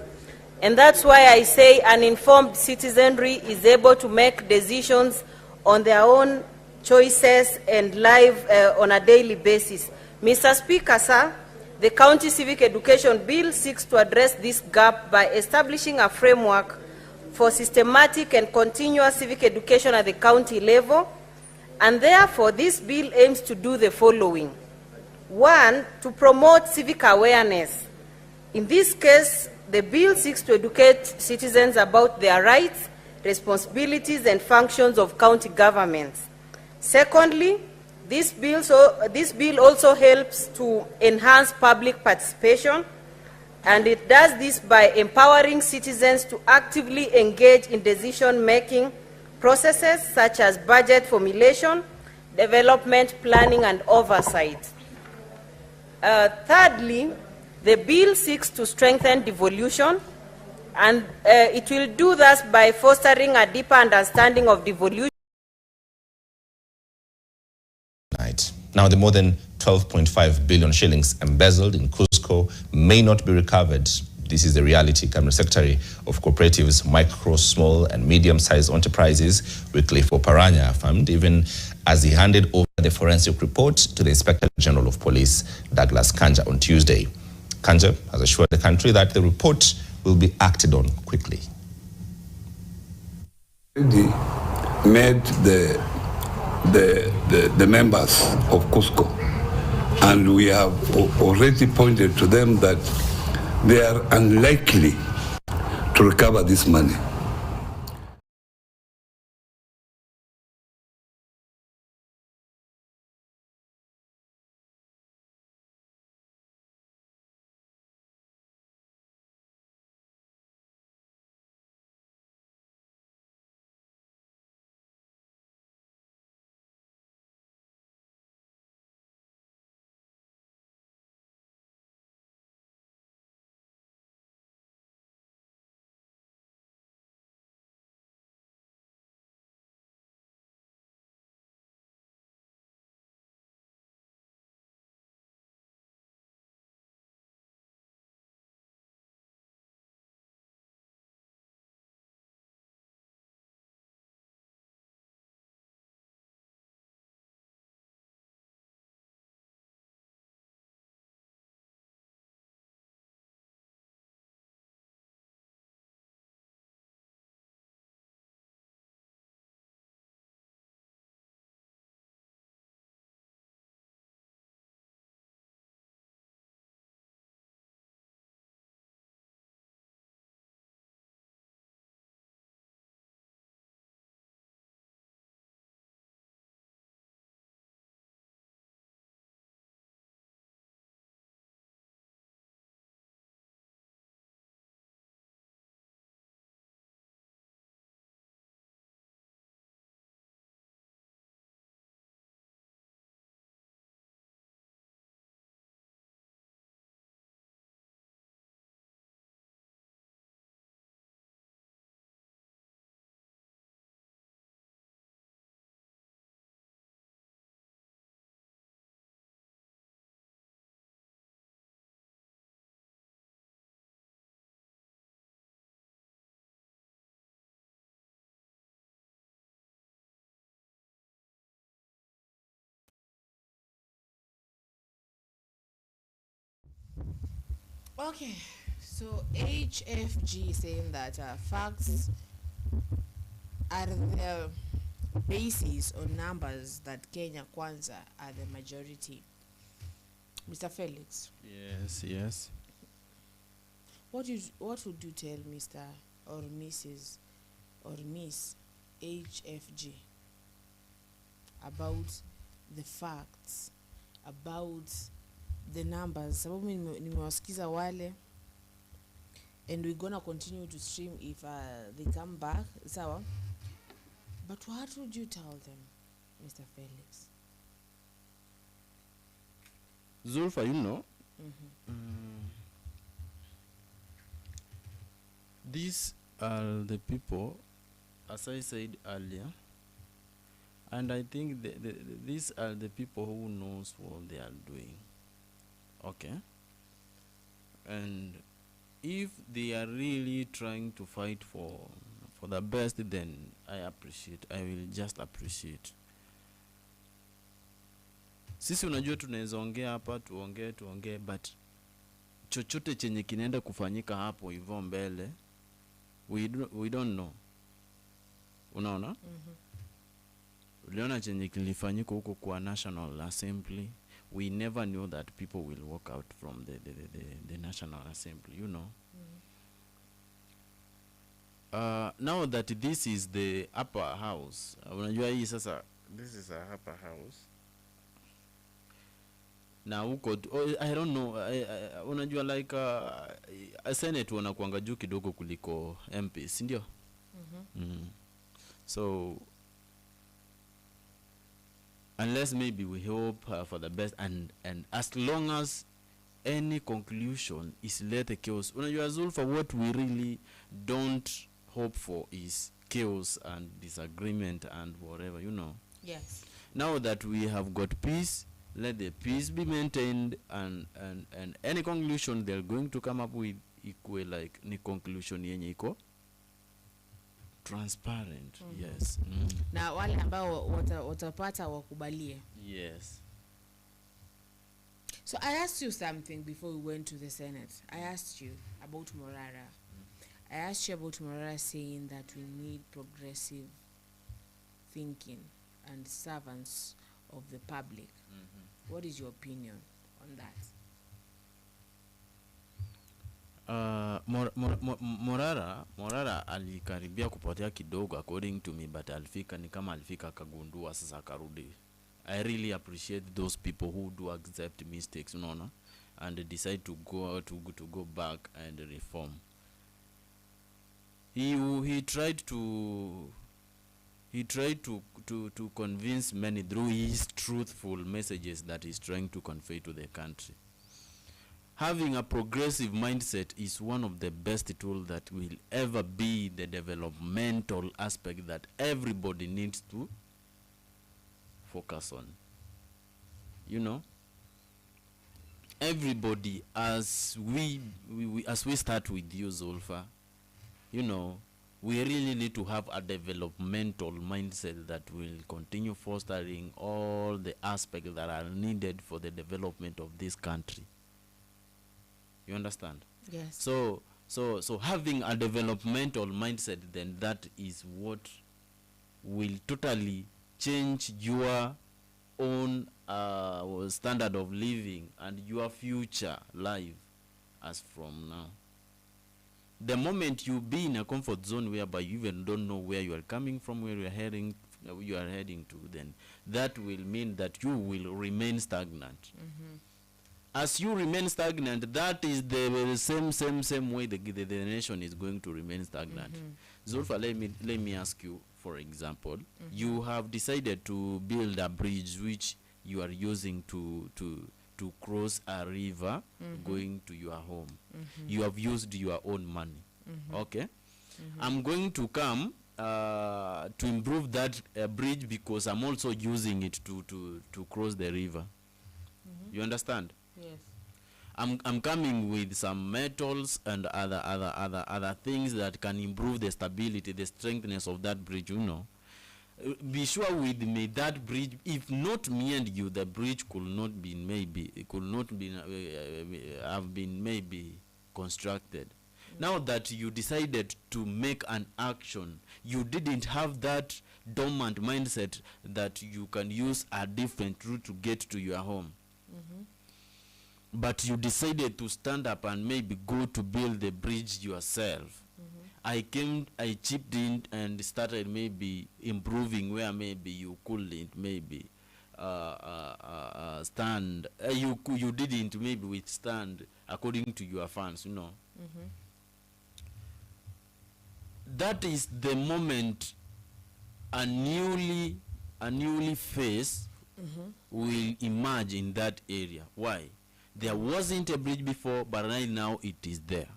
And that's why I say an informed citizenry is able to make decisions on their own choices and live on a daily basis. Mr. Speaker, sir, the County Civic Education Bill seeks to address this gap by establishing a framework for systematic and continuous civic education at the county level, and therefore this bill aims to do the following. One, to promote civic awareness. In this case, the bill seeks to educate citizens about their rights, responsibilities, and functions of county governments. Secondly, this bill also helps to enhance public participation, and it does this by empowering citizens to actively engage in decision-making processes such as budget formulation, development planning, and oversight. Thirdly, the bill seeks to strengthen devolution, and it will do this by fostering a deeper understanding of devolution. Now, the more than 12.5 billion shillings embezzled in KUSCCO may not be recovered. This is the reality, Cabinet Secretary of Cooperatives, Micro, Small and Medium-Sized Enterprises, Wycliffe Oparanya, affirmed even as he handed over the forensic report to the Inspector General of Police, Douglas Kanja, on Tuesday. Kanja has assured the country that the report will be acted on quickly. Already made the members of KUSCCO, and we have already pointed to them that they are unlikely to recover this money. Okay, so HFG is saying that facts are the basis or numbers that Kenya Kwanza are the majority. Mr. Felix. Yes. What would you tell Mr. or Mrs. or Miss HFG about the facts, about the numbers? Sababu nimewasikiza wale, and we're gonna continue to stream if they come back, sawa? But what would you tell them, Mr. Felix? Zulfa, you know, these are the people, as I said earlier, and I think these are the people who knows what they are doing. Okay? And if they are really trying to fight for the best, then I will just appreciate. Sisi unajua tunaweza ongea hapa, tuongee, but chochote chenye kinaenda kufanyika hapo hivyo mbele, we don't know. Unaona? Uliona chenye kilifanyika huko kwa National Assembly, we never knew that people will walk out from the National Assembly, you know. Now that this is the upper house, unajua hii sasa, this is a upper house. Now huko, I don't know, unajua like a Senate wanakuanga juu kidogo kuliko MPs, ndio? So unless maybe we hope for the best, and as long as any conclusion is let the chaos. Unajua Zulfa, what we really don't hope for is chaos and disagreement and whatever, you know. Yes. Now that we have got peace, let the peace be maintained, and any conclusion they're going to come up with equal like ni conclusion yenye iko transparent. Yes. Na wale ambao watapata wakubalie. Yes. So I asked you something before we went to the Senate. I asked you about Morara. I asked you about Morara saying that we need progressive thinking and servants of the public. What is your opinion on that? Morara alikaribia kupotea kidogo according to me, but alifika ni kama alifika akagundua sasa akarudi. I really appreciate those people who do accept mistakes, unaona, and decide to go back and reform. He tried to convince many through his truthful messages that he's trying to convey to the country. Having a progressive mindset is one of the best tools that will ever be the developmental aspect that everybody needs to focus on. You know, everybody, as we start with you, Zulfa, you know, we really need to have a developmental mindset that will continue fostering all the aspects that are needed for the development of this country. You understand? Yes. So having a developmental mindset, then that is what will totally change your own standard of living and your future life as from now. The moment you be in a comfort zone whereby you even don't know where you are coming from, where you are heading to, then that will mean that you will remain stagnant. As you remain stagnant, that is the same way the nation is going to remain stagnant. Zulfa, let me ask you, for example, you have decided to build a bridge which you are using to cross a river going to your home. You have used your own money. Okay? I'm going to come to improve that bridge because I'm also using it to cross the river. You understand? Yes. I'm coming with some metals and other things that can improve the stability, the strengthness of that bridge, you know. Be sure with me that bridge, if not me and you, the bridge could not have been maybe constructed. Now that you decided to make an action, you didn't have that dormant mindset that you can use a different route to get to your home. But you decided to stand up and maybe go to build the bridge yourself. I chipped in and started maybe improving where maybe you couldn't maybe stand. You didn't maybe withstand according to your funds, you know. That is the moment a newly face will emerge in that area. Why? There wasn't a bridge before, but right now it is there.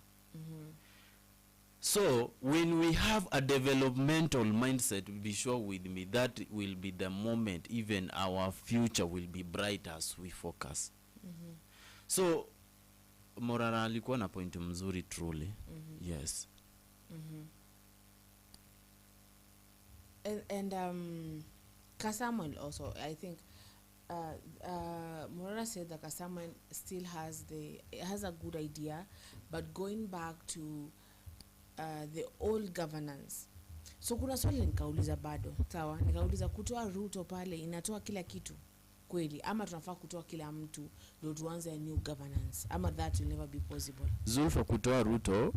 So when we have a developmental mindset, be sure with me, that will be the moment even our future will be bright as we focus. So Morara alikuwa na point mzuri truly. Yes. And Kasamuel also, I think Morara said that Kasamuel still has a good idea, but going back to the old governance. So kuna swali nikauliza bado, sawa? Nikauliza kutoa Ruto pale inatoa kila kitu kweli, ama tunafaa kutoa kila mtu ndio tuanze a new governance, ama that will never be possible? Zulfa kutoa Ruto,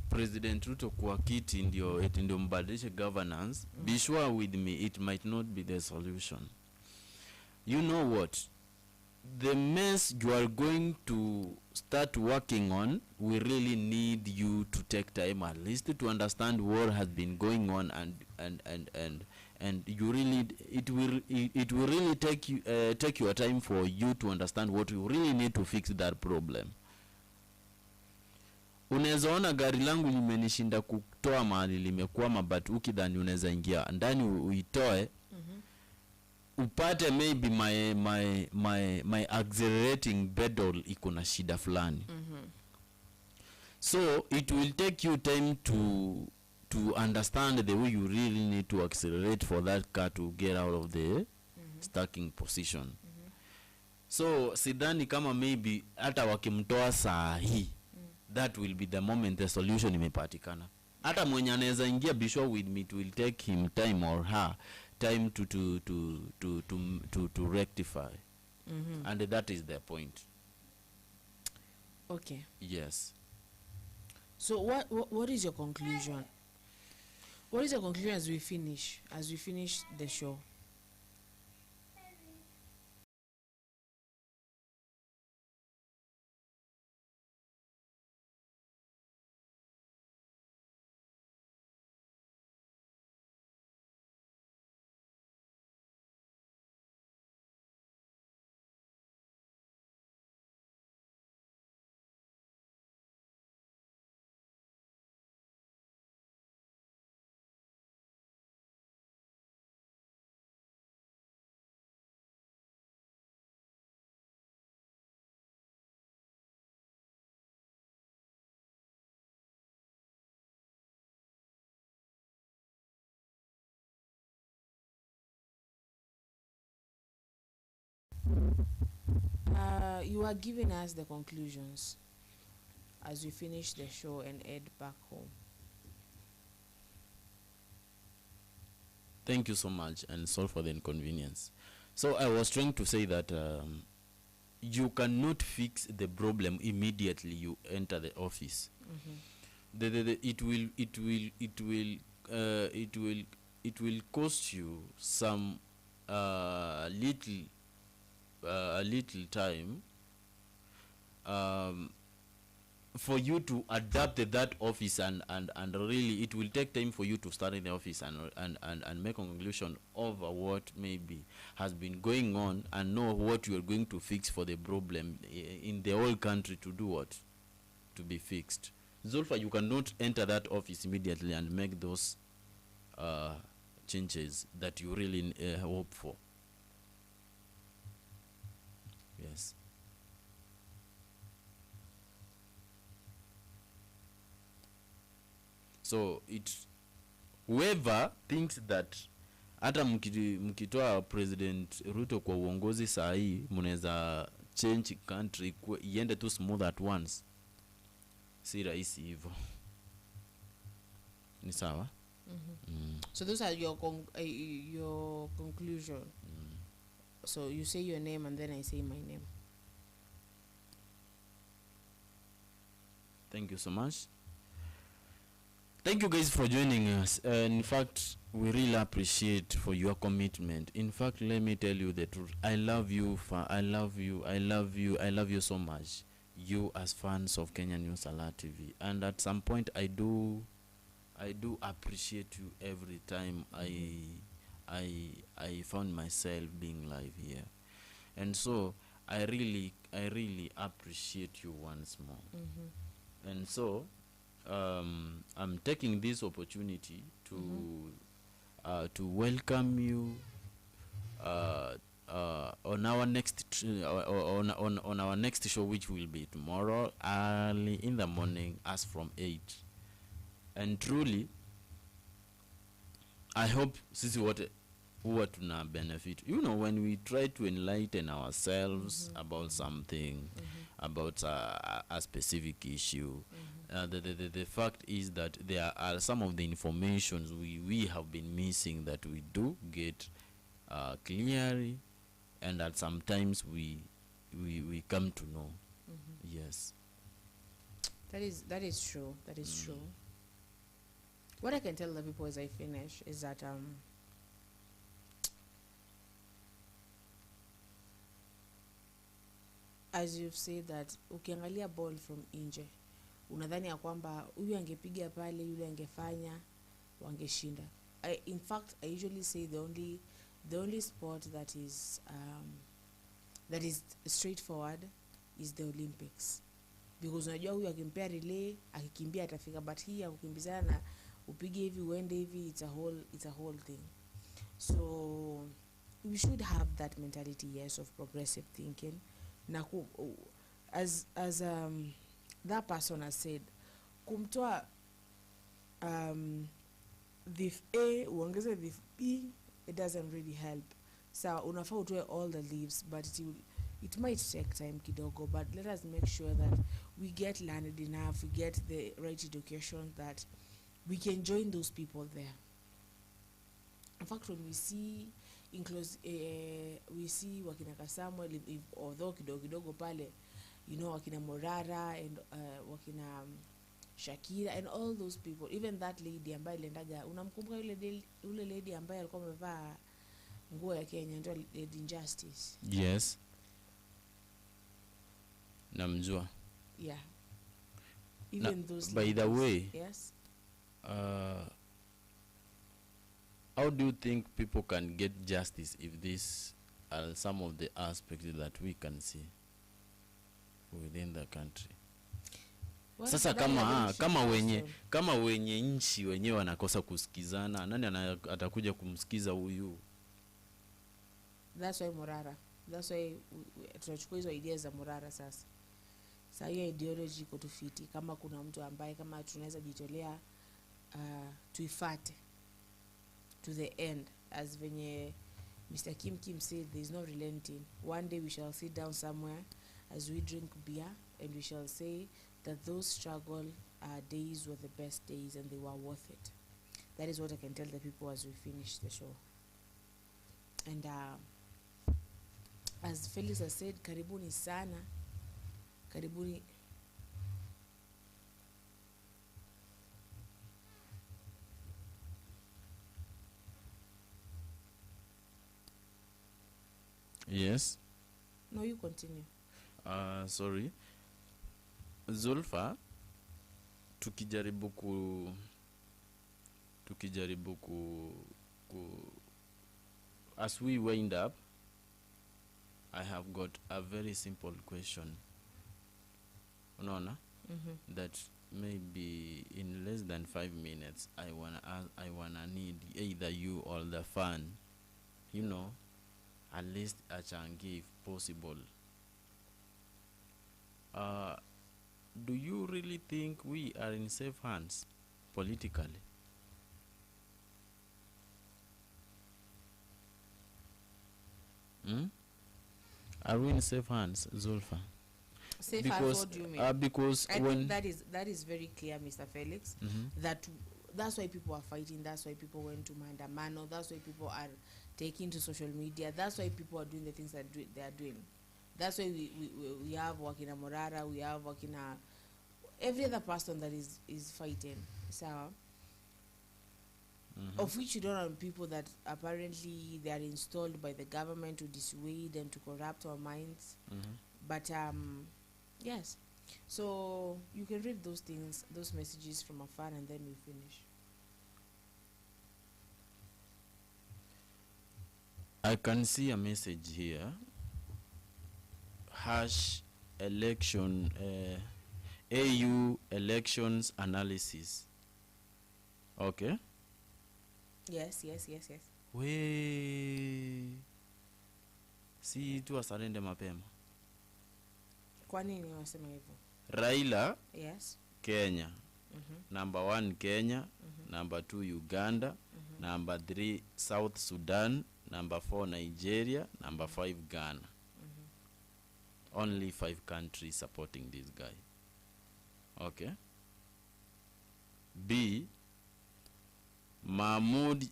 President Ruto kwa kiti ndio mbadilishe governance. Be sure with me, it might not be the solution. You know what? The mess you are going to start working on, we really need you to take time at least to understand what has been going on, and you really it will really take your time for you to understand what you really need to fix that problem. Unaweza ona gari langu limenishinda kutoa mahali limekwama, but ukidhani unaweza ingia ndani uitoe, upate maybe my accelerating pedal iko na shida fulani. So it will take you time to understand the way you really need to accelerate for that car to get out of the stacking position. So sidhani kama maybe hata wakimtoa saa hii, that will be the moment the solution imepatikana. Hata mwenye anaweza ingia, be sure with me, it will take him time or her time to rectify. And that is the point. Okay. Yes. So what is your conclusion? What is your conclusion as we finish the show? You are giving us the conclusions as we finish the show and head back home. Thank you so much, and sorry for the inconvenience. So I was trying to say that you cannot fix the problem immediately you enter the office. It will cost you some little time for you to adapt that office, and really it will take time for you to start in the office and make a conclusion over what maybe has been going on, and know what you are going to fix for the problem in the whole country to do what to be fixed. Zulfa, you cannot enter that office immediately and make those changes that you really hope for. Yes. So whoever thinks that hata mkitoa President Ruto kwa uongozi saa hii mnaweza change country iende tu smooth at once, si rahisi hivyo. Ni sawa? So those are your conclusion. So you say your name and then I say my name. Thank you so much. Thank you guys for joining us. In fact, we really appreciate for your commitment. In fact, let me tell you the truth. I love you so much. You as fans of Kenya News Alert TV. And at some point I do appreciate you every time I found myself being live here. And so I really appreciate you once more. And so I'm taking this opportunity to welcome you on our next on our next show, which will be tomorrow early in the morning as from 8. And truly I hope sisi wote huwa tuna benefit, you know, when we try to enlighten ourselves about something, about a specific issue. The fact is that there are some of the informations we have been missing that we do get clearly, and that sometimes we come to know. Yes, that is true. That is true. What I can tell the people as I finish is that as you've said, that ukiangalia ball from nje unadhani ya kwamba huyu angepiga pale, yule angefanya, wangeshinda. In fact, I usually say the only sport that is straightforward is the Olympics, because unajua huyu akimpea relay akikimbia atafika, but hii akukimbizana na upige hivi uende hivi, it's a whole thing. So we should have that mentality, yes, of progressive thinking. Na as that person has said, kumtoa div A uongeze div B, it doesn't really help. So unafaa utoe all the leaves, but it might take time kidogo, but let us make sure that we get learned enough, we get the right education, that we can join those people there. In fact, when we see we see wakina Samuel, although kidogo pale, you know, wakina Morara and wakina Shakira and all those people, even that lady ambaye lendaga, unamkumbuka yule lady ambaye alikuwa amevaa nguo ya Kenya, ndio Lady Injustice? Yes, namjua. Yeah, even those by the way, yes, how do you think people can get justice if these are some of the aspects that we can see within the country? Well, sasa kama wenye nchi wenyewe wanakosa kusikizana, nani atakuja kumsikiza huyu? That's why Morara, that's why tunachukua hizo ideas za Morara sasa. Sasa hiyo ideology iko tufiti, kama kuna mtu ambaye kama tunaweza jitolea tuifate to the end, as venye Mr. Kim said, there is no relenting. One day we shall sit down somewhere as we drink beer and we shall say that those struggle days were the best days and they were worth it. That is what I can tell the people as we finish the show. And as Felix has said, karibuni sana, karibuni. Yes. No, you continue. Sorry. Zulfa, tukijaribu as we wind up, I have got a very simple question. Unaona? That maybe in less than 5 minutes I wanna need either you or the fan, you know, at least a changi if possible. Do you really think we are in safe hands politically? Are we in safe hands, Zulfa? Safe hands, what do you mean? Because I think that is very clear, Mr. Felix. That's why people are fighting. That's why people went to Maandamano. That's why people are taking to social media. That's why people are doing the things that they are doing. That's why we have Wakina Morara, we have Wakina, every other person that is fighting. So, of which you don't have people that apparently they are installed by the government to dissuade and to corrupt our minds. But yes, so you can read those things, those messages from afar, and then we finish. I can see a message here. #election AU elections analysis. Okay. Yes. Way. Si tu asarende mapema. Kwa nini wasema hivyo? Raila, Yes. Kenya. Number 1 Kenya, number 2 Uganda, number 3 South Sudan, number 4 Nigeria, number 5 Ghana. Only 5 countries supporting this guy. Okay. B, Mahmoud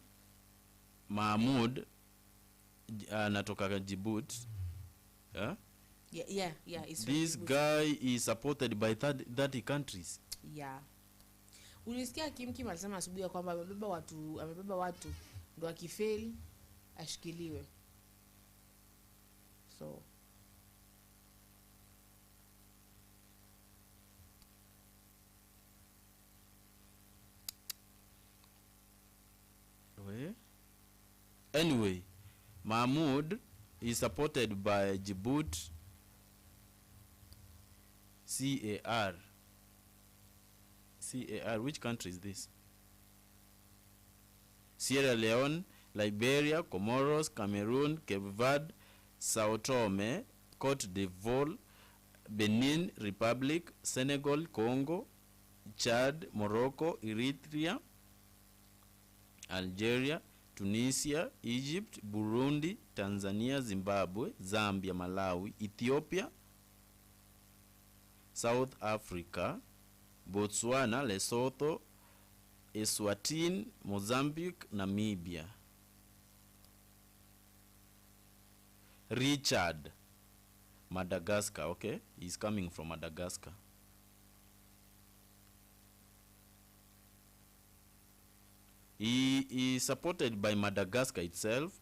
anatoka Djibouti. Yeah. It's This guy is supported by 30 countries. Yeah. Ulisikia Kim alisema asubuhi kwamba amebeba watu ndo akifeli ashikiliwe. So anyway, Mahmoud is supported by Djibouti, CAR. Which country is this? Sierra Leone, Liberia, Comoros, Cameroon, Cape Verde, Sao Tome, Cote d'Ivoire, Benin Republic, Senegal, Congo, Chad, Morocco, Eritrea, Algeria, Tunisia, Egypt, Burundi, Tanzania, Zimbabwe, Zambia, Malawi, Ethiopia, South Africa, Botswana, Lesotho, Eswatini, Mozambique, Namibia. Richard, Madagascar, okay? He's coming from Madagascar. He is supported by Madagascar itself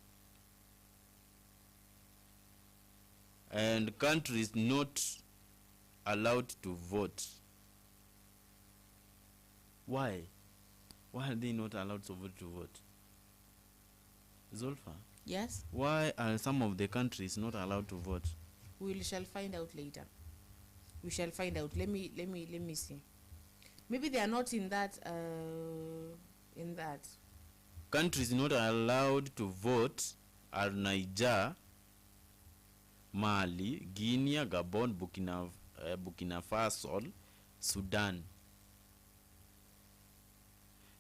and countries not allowed to vote. Why? Why are they not allowed to vote? Zulfa? yes, Why are some of the countries not allowed to vote? we shall find out later. We shall find out. Let me see. Maybe they are not in that Countries not allowed to vote are Niger, Mali, Guinea, Gabon, Burkina Faso, Sudan.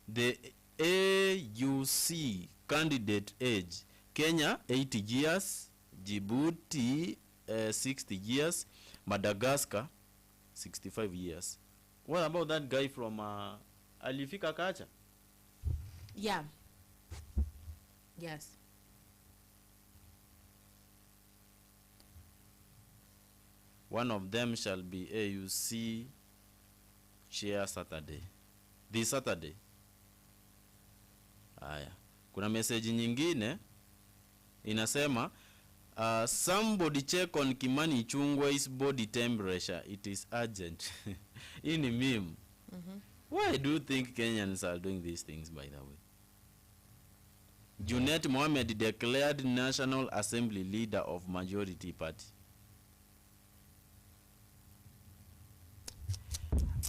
The AUC candidate age: Kenya 80 years, Djibouti 60 years, Madagascar 65 years. What about that guy from Alifika Kacha? yeah. Yes. One of them shall be AUC chair Saturday. This Saturday. Aya. Kuna message nyingine inasema somebody check on Kimani Ichung'wah's body temperature. It is urgent. Hii ni meme. Why do you think Kenyans are doing these things, by the way? Junet Mohammed declared National Assembly leader of majority party.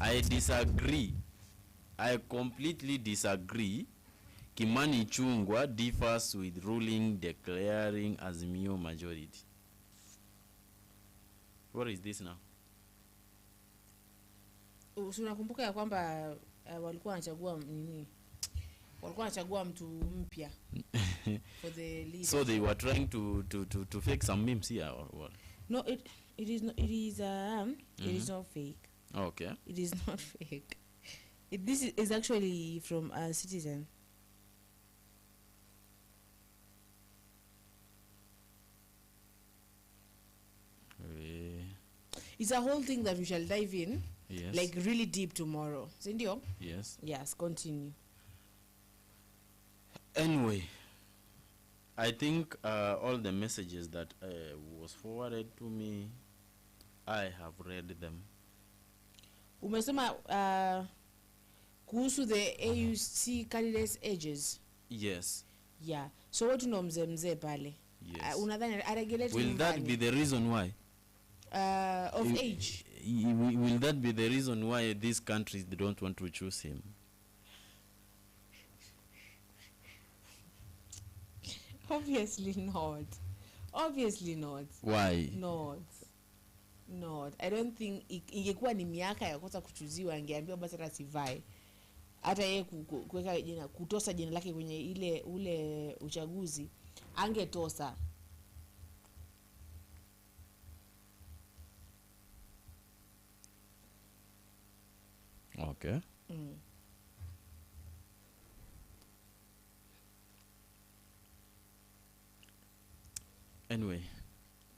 I disagree. I completely disagree. Kimani Ichung'wah differs with ruling declaring Azimio majority. What is this now? Unakumbuka ya kwamba walikuwa wanachagua mtu mpya for the leader. So they were trying to fake some memes here or what? No, it is not. It is not fake. Okay. It is not fake. This is actually from a Citizen. It's a whole thing that we shall dive in, Yes. like really deep tomorrow. Sindio? Yes. Yes, continue. Anyway, I think all the messages that was forwarded to me, I have read them. Umesema kuhusu the AUC candidates ages. Yes. Yeah. So what you know mzee pale? Yes. Unadhani aregulate Will that be the reason why? Of age? Will that be the reason why these countries they don't want to choose him? Obviously not. Obviously not. Why? Not. I don't think ingekuwa ni miaka ya kosa kuchuziwa angeambiwa basi hata sivae. Hata yeye kuweka jina, kutosa jina lake kwenye ule uchaguzi angetosa. Okay. Anyway,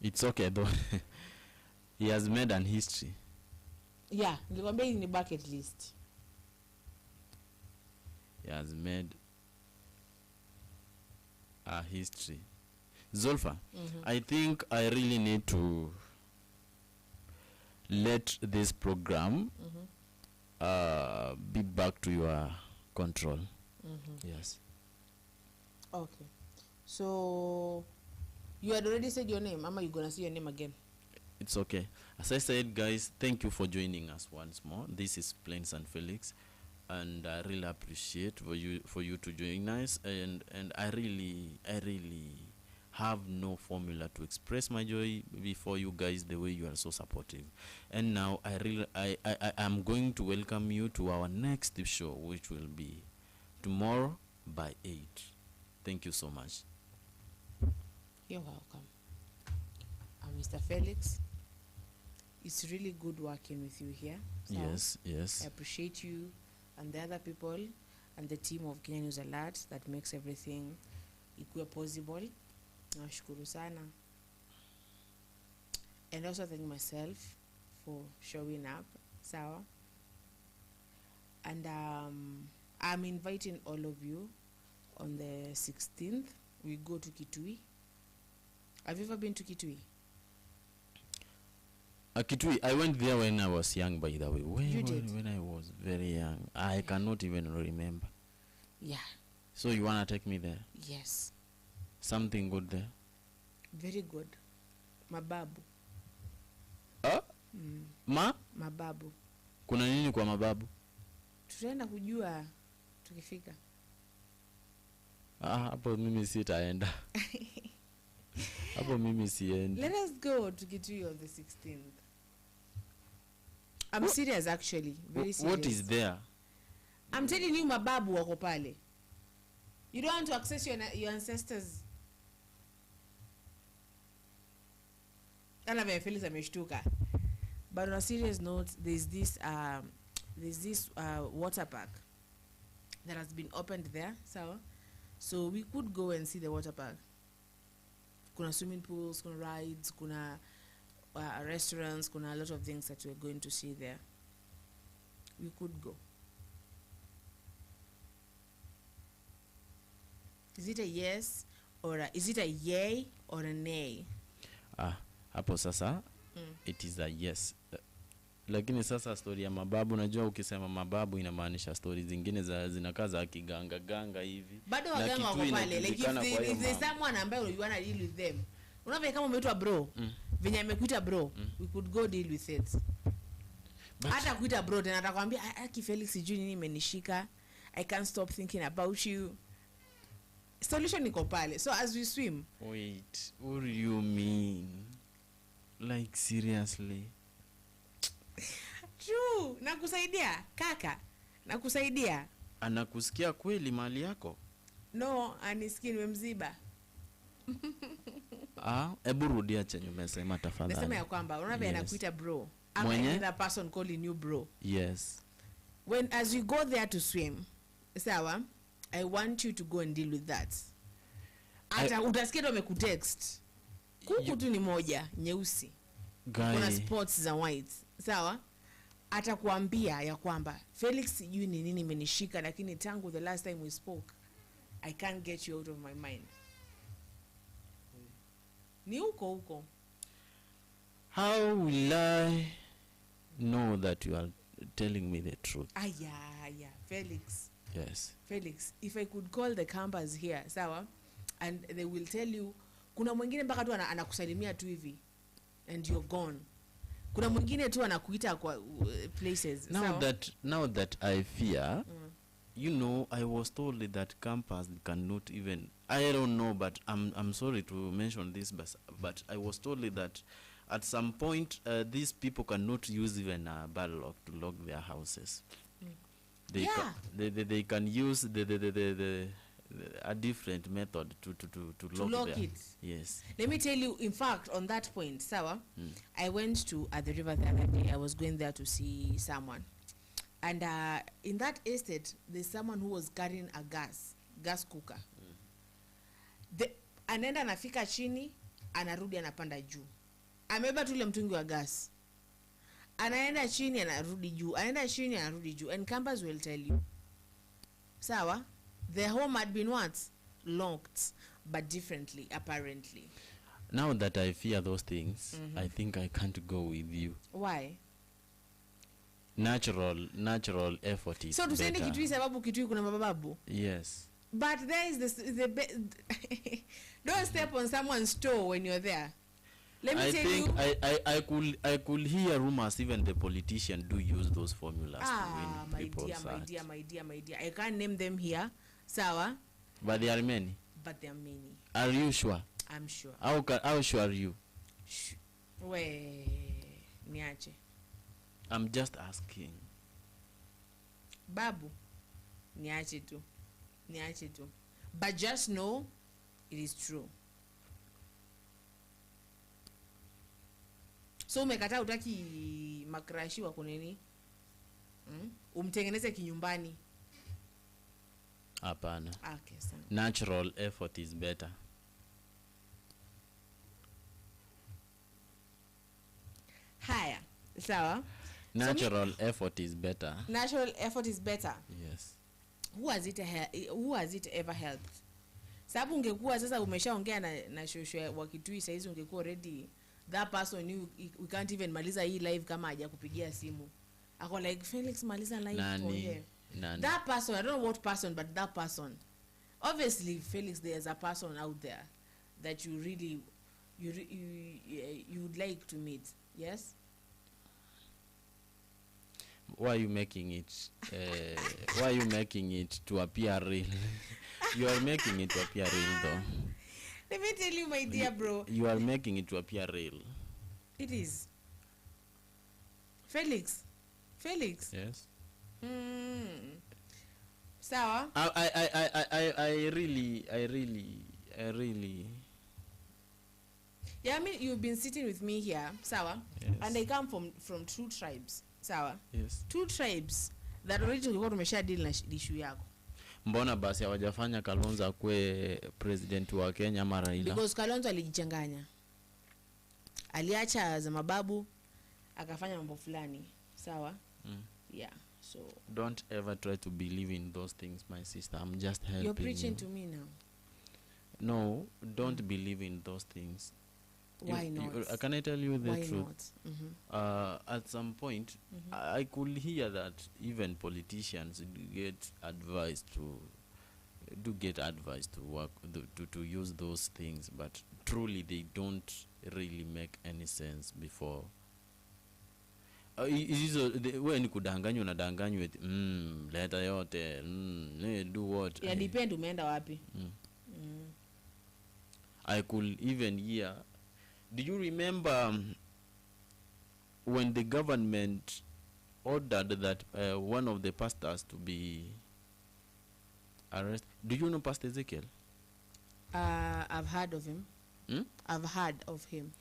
it's okay though. He has made an history. Yeah, nilikwambia hii ni bucket list. He has made a history. Zulfa, I think I really need to let this program be back to your control. Yes. Okay. So you had already said your name. Am I gonna see your name again? It's okay. As I said, guys, thank you for joining us once more. This is Plains and Felix, and I really appreciate for you to join us. And I really have no formula to express my joy before you guys the way you are so supportive. And now I am going to welcome you to our next show, which will be tomorrow by 8. Thank you so much. You're welcome. I'm Mr. Felix. It's really good working with you here. So Yes. I appreciate you and the other people and the team of Kenya News Alert that makes everything equal possible. Nashukuru sana. And also thank myself for showing up. Sawa. And I'm inviting all of you on the 16th. We go to Kitui. Have you ever been to Kitui? Kitui, I went there when I was young, by the way. When I was very young. I cannot even remember. Yeah. So you want to take me there? Yes. Something good there? Very good. Mababu. Mababu. Kuna nini kwa mababu? Tutaenda kujua tukifika. Hapo mimi sitaenda. Hapo mimi siendi. Let us go to Kitui on the 16th. I'm serious actually. Very serious. What is there? I'm telling you mababu wako pale. You don't want to access your ancestors. Kana vile Felix ameshtuka. But on a serious note, there's this water park that has been opened there, so we could go and see the water park. Kuna swimming pools, kuna rides, kuna restaurants, kuna a lot of things that we're going to see there. We could go. Is it a yes or is it a yay or a nay? Hapo sasa it is a yes. Lakini sasa story ya mababu, najua ukisema mababu inamaanisha story zingine zinakaa za kiganga hivi. Bado waganga wako pale, like if there's someone ambaye you wanna deal with them. Unaona kama umeitwa bro, venye amekuita bro, we could go deal with it. Hata kuita bro tena atakwambia aki Felix sijui nini imenishika. I can't stop thinking about you. Solution iko pale. So as we swim. Wait, what do you mean? Like seriously? True, nakusaidia kaka. Nakusaidia. Anakusikia kweli mali yako? No, anisikii nimemziba. Hebu rudia chenye umesema tafadhali. Nasema ya kwamba unaona anakuita bro. I'm another person calling you bro. Yes. As we go there to swim, sawa, I want you to go and deal with that. Hata utasikia wamekutext. Kuku tu ni moja nyeusi. Kuna spots za white. Sawa? Atakuambia ya kwamba Felix sijui ni nini imenishika, lakini tangu the last time we spoke I can't get you out of my mind. Ni huko. How will I know that you are telling me the truth? Yeah, Felix. Yes. Felix, if I could call the campers here, sawa, and they will tell you, kuna mwingine mpaka tu anakusalimia tu hivi and you're gone. Kuna mwingine tu anakuita kwa places. Now that I fear, you know, I was told that campers cannot even I don't know, but I'm sorry to mention this, but I was told that at some point these people cannot use even a bad lock to lock their houses. They they can use a different method to lock it. Yes. Let me tell you, in fact, on that point, Sawa, I went to at the river the other day. I was going there to see someone, and in that estate, there's someone who was carrying a gas cooker. Anaenda anafika chini, anarudi anapanda juu. Amebeba tu ile mtungi wa gas. Anaenda chini anarudi juu. Anaenda chini anarudi juu. And campers will tell you. Sawa, the home had been what? Locked, but differently, apparently. Now that I fear those things, I think I can't go with you. Why? Natural effort is so better. tusende Kitui sababu Kitui kuna mababu? Yes. But there is don't step on someone's toe when you're there. Let me tell you. I could hear rumors even the politicians do use those formulas to win people's hearts. My dear. I can't name them here. Sawa? But there are many. Are you sure? I'm sure. How sure are you? Niache. I'm just asking. Babu, niache tu. But just know it is true. So umekata utaki makrashi wa kunini? Umtengeneze kinyumbani. Hapana. Okay, sana. Natural effort is better. Haya. Sawa? Natural effort is better. Natural effort is better. Yes. Who has it ever helped? Sababu ungekuwa sasa umeshaongea na shosho wa Kitui saizi ungekuwa already that person we can't even maliza hii live kama haja kupigia simu. Ako like Felix maliza live tuongee. That person, I don't know what person, but that person. Obviously Felix, there's a person out there that you really you would like to meet. Yes? Why are you making it why are you making it to appear real? You are making it to appear real though. Let me tell you, my dear bro. You are making it to appear real. It is. Felix. Yes. Sawa. I really Yeah, I mean, you've been sitting with me here, Sawa. Yes. And I come from two tribes, Sawa. Yes. Two tribes that already tulikuwa tumesha deal na issue yako. Mbona basi hawajafanya Kalonzo kwe president wa Kenya ama Raila? Because Kalonzo alijichanganya. Aliacha za mababu akafanya mambo fulani. Sawa? Yeah. So don't ever try to believe in those things, my sister. I'm just helping you. You're preaching to me now. No, don't believe in those things. Why not? Can I tell you the Why truth? not? At some point, I could hear that even politicians get advised to work to use those things, but truly they don't really make any sense before. When kudanganywa unadanganywa leta yote do what? Yeah, depend umeenda wapi. I could even hear. Do you remember when the government ordered that one of the pastors to be arrested? Do you know Pastor Ezekiel? I've heard of him. I've heard of him.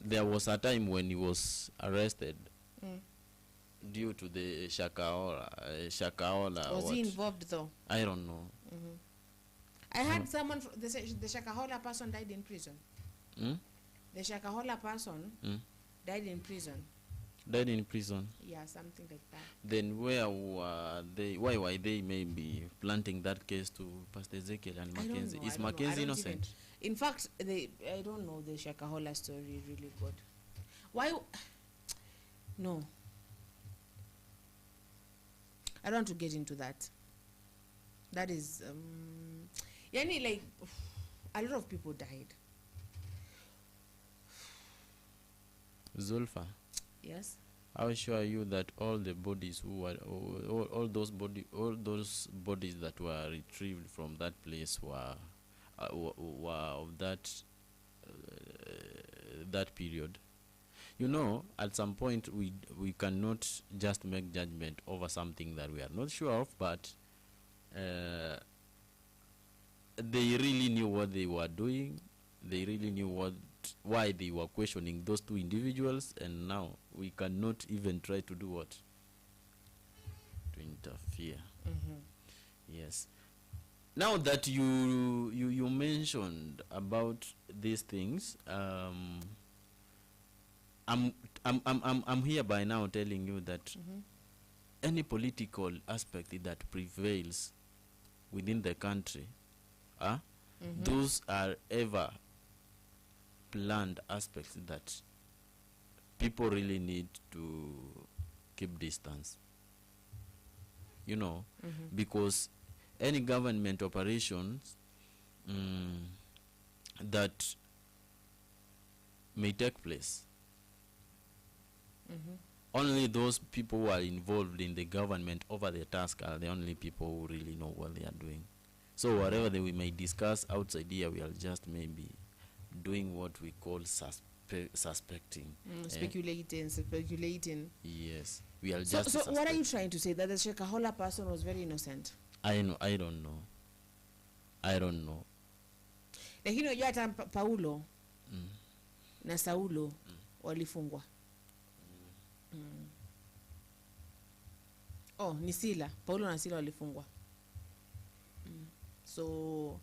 There was a time when he was arrested due to the Shakahola. Was he involved though? I don't know. I heard someone, the Shakahola person died in prison. The Shakahola person died in prison. Died in prison? Yeah, something like that. Then where were they? Why were they maybe planting that case to Pastor Ezekiel and Mackenzie? Is Mackenzie innocent? In fact, I don't know the Shakahola story really good. Why? No. I don't want to get into that. That is, yani like, a lot of people died. Zulfa. Yes. How sure are you that all the bodies who were all those bodies that were retrieved from that place were of that period. You know, at some point we cannot just make judgment over something that we are not sure of, but they really knew what they were doing. They really knew why they were questioning those two individuals, and now we cannot even try to do what? To interfere. Yes. Now that you mentioned about these things, I'm here by now telling you that any political aspect that prevails within the country, those are ever planned aspects that people really need to keep distance. You know, because any government operations that may take place, only those people who are involved in the government over the task are the only people who really know what they are doing. So whatever we may discuss outside here, we are just maybe doing what we call suspecting. Speculating. Yes. We are just So what are you trying to say? That the Shakahola person was very innocent? I don't know. Lakini unajua hata Paulo na Saulo walifungwa. Oh, ni Sila. Paulo na Sila walifungwa. So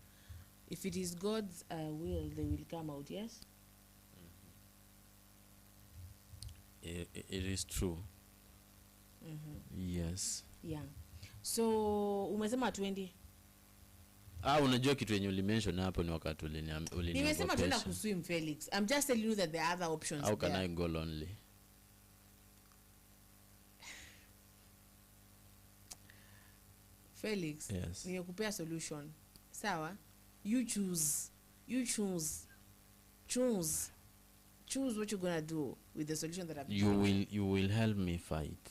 if it is God's will, they will come out, yes? It is true. Yes. Yeah. So umesema 20? Unajua kitu yenye ulimention hapo ni wakati nimesema tuenda kuswim, Felix. I'm just telling you that there are other options. How can I go lonely? Felix, yes. Nimekupea solution. Sawa? You choose what you're gonna do with the solution that I've given. You will help me fight.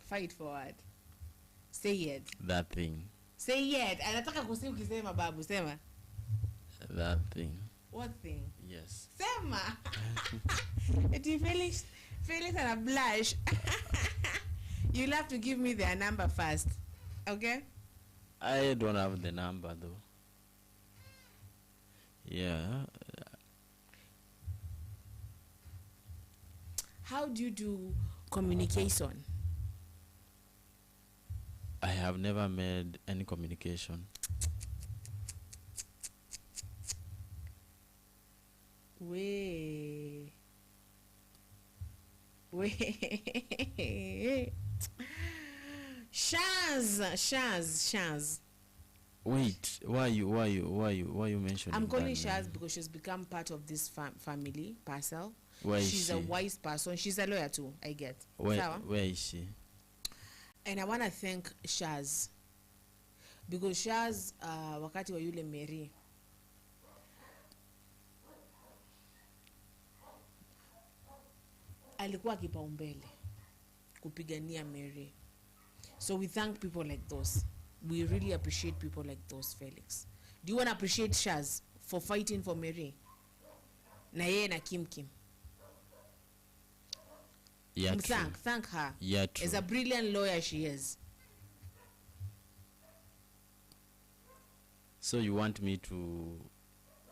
Fight for what? Say it. That thing. Say it. Anataka kusikia ukisema babu, sema. That thing. What thing? Yes. Sema. Eti Felix and a blush. You'll have to give me their number first. Okay? I don't have the number though. Yeah. How do you do communication? I have never made any communication. Wait. Shaz. Wait, why you mentioning? I'm calling Shaz because she's become part of this family parcel. Where is she's she? A wise person. She's a lawyer too, I get. Where is she? And I want to thank Shaz because Shaz wakati wa yule Mary alikuwa kipaumbele kupigania Mary. So we thank people like those. We really appreciate people like those, Felix. Do you want to appreciate Shaz for fighting for Mary? Na yeye na Kim. Yeah, thank her. Yeah, true. As a brilliant lawyer she is. So you want me to...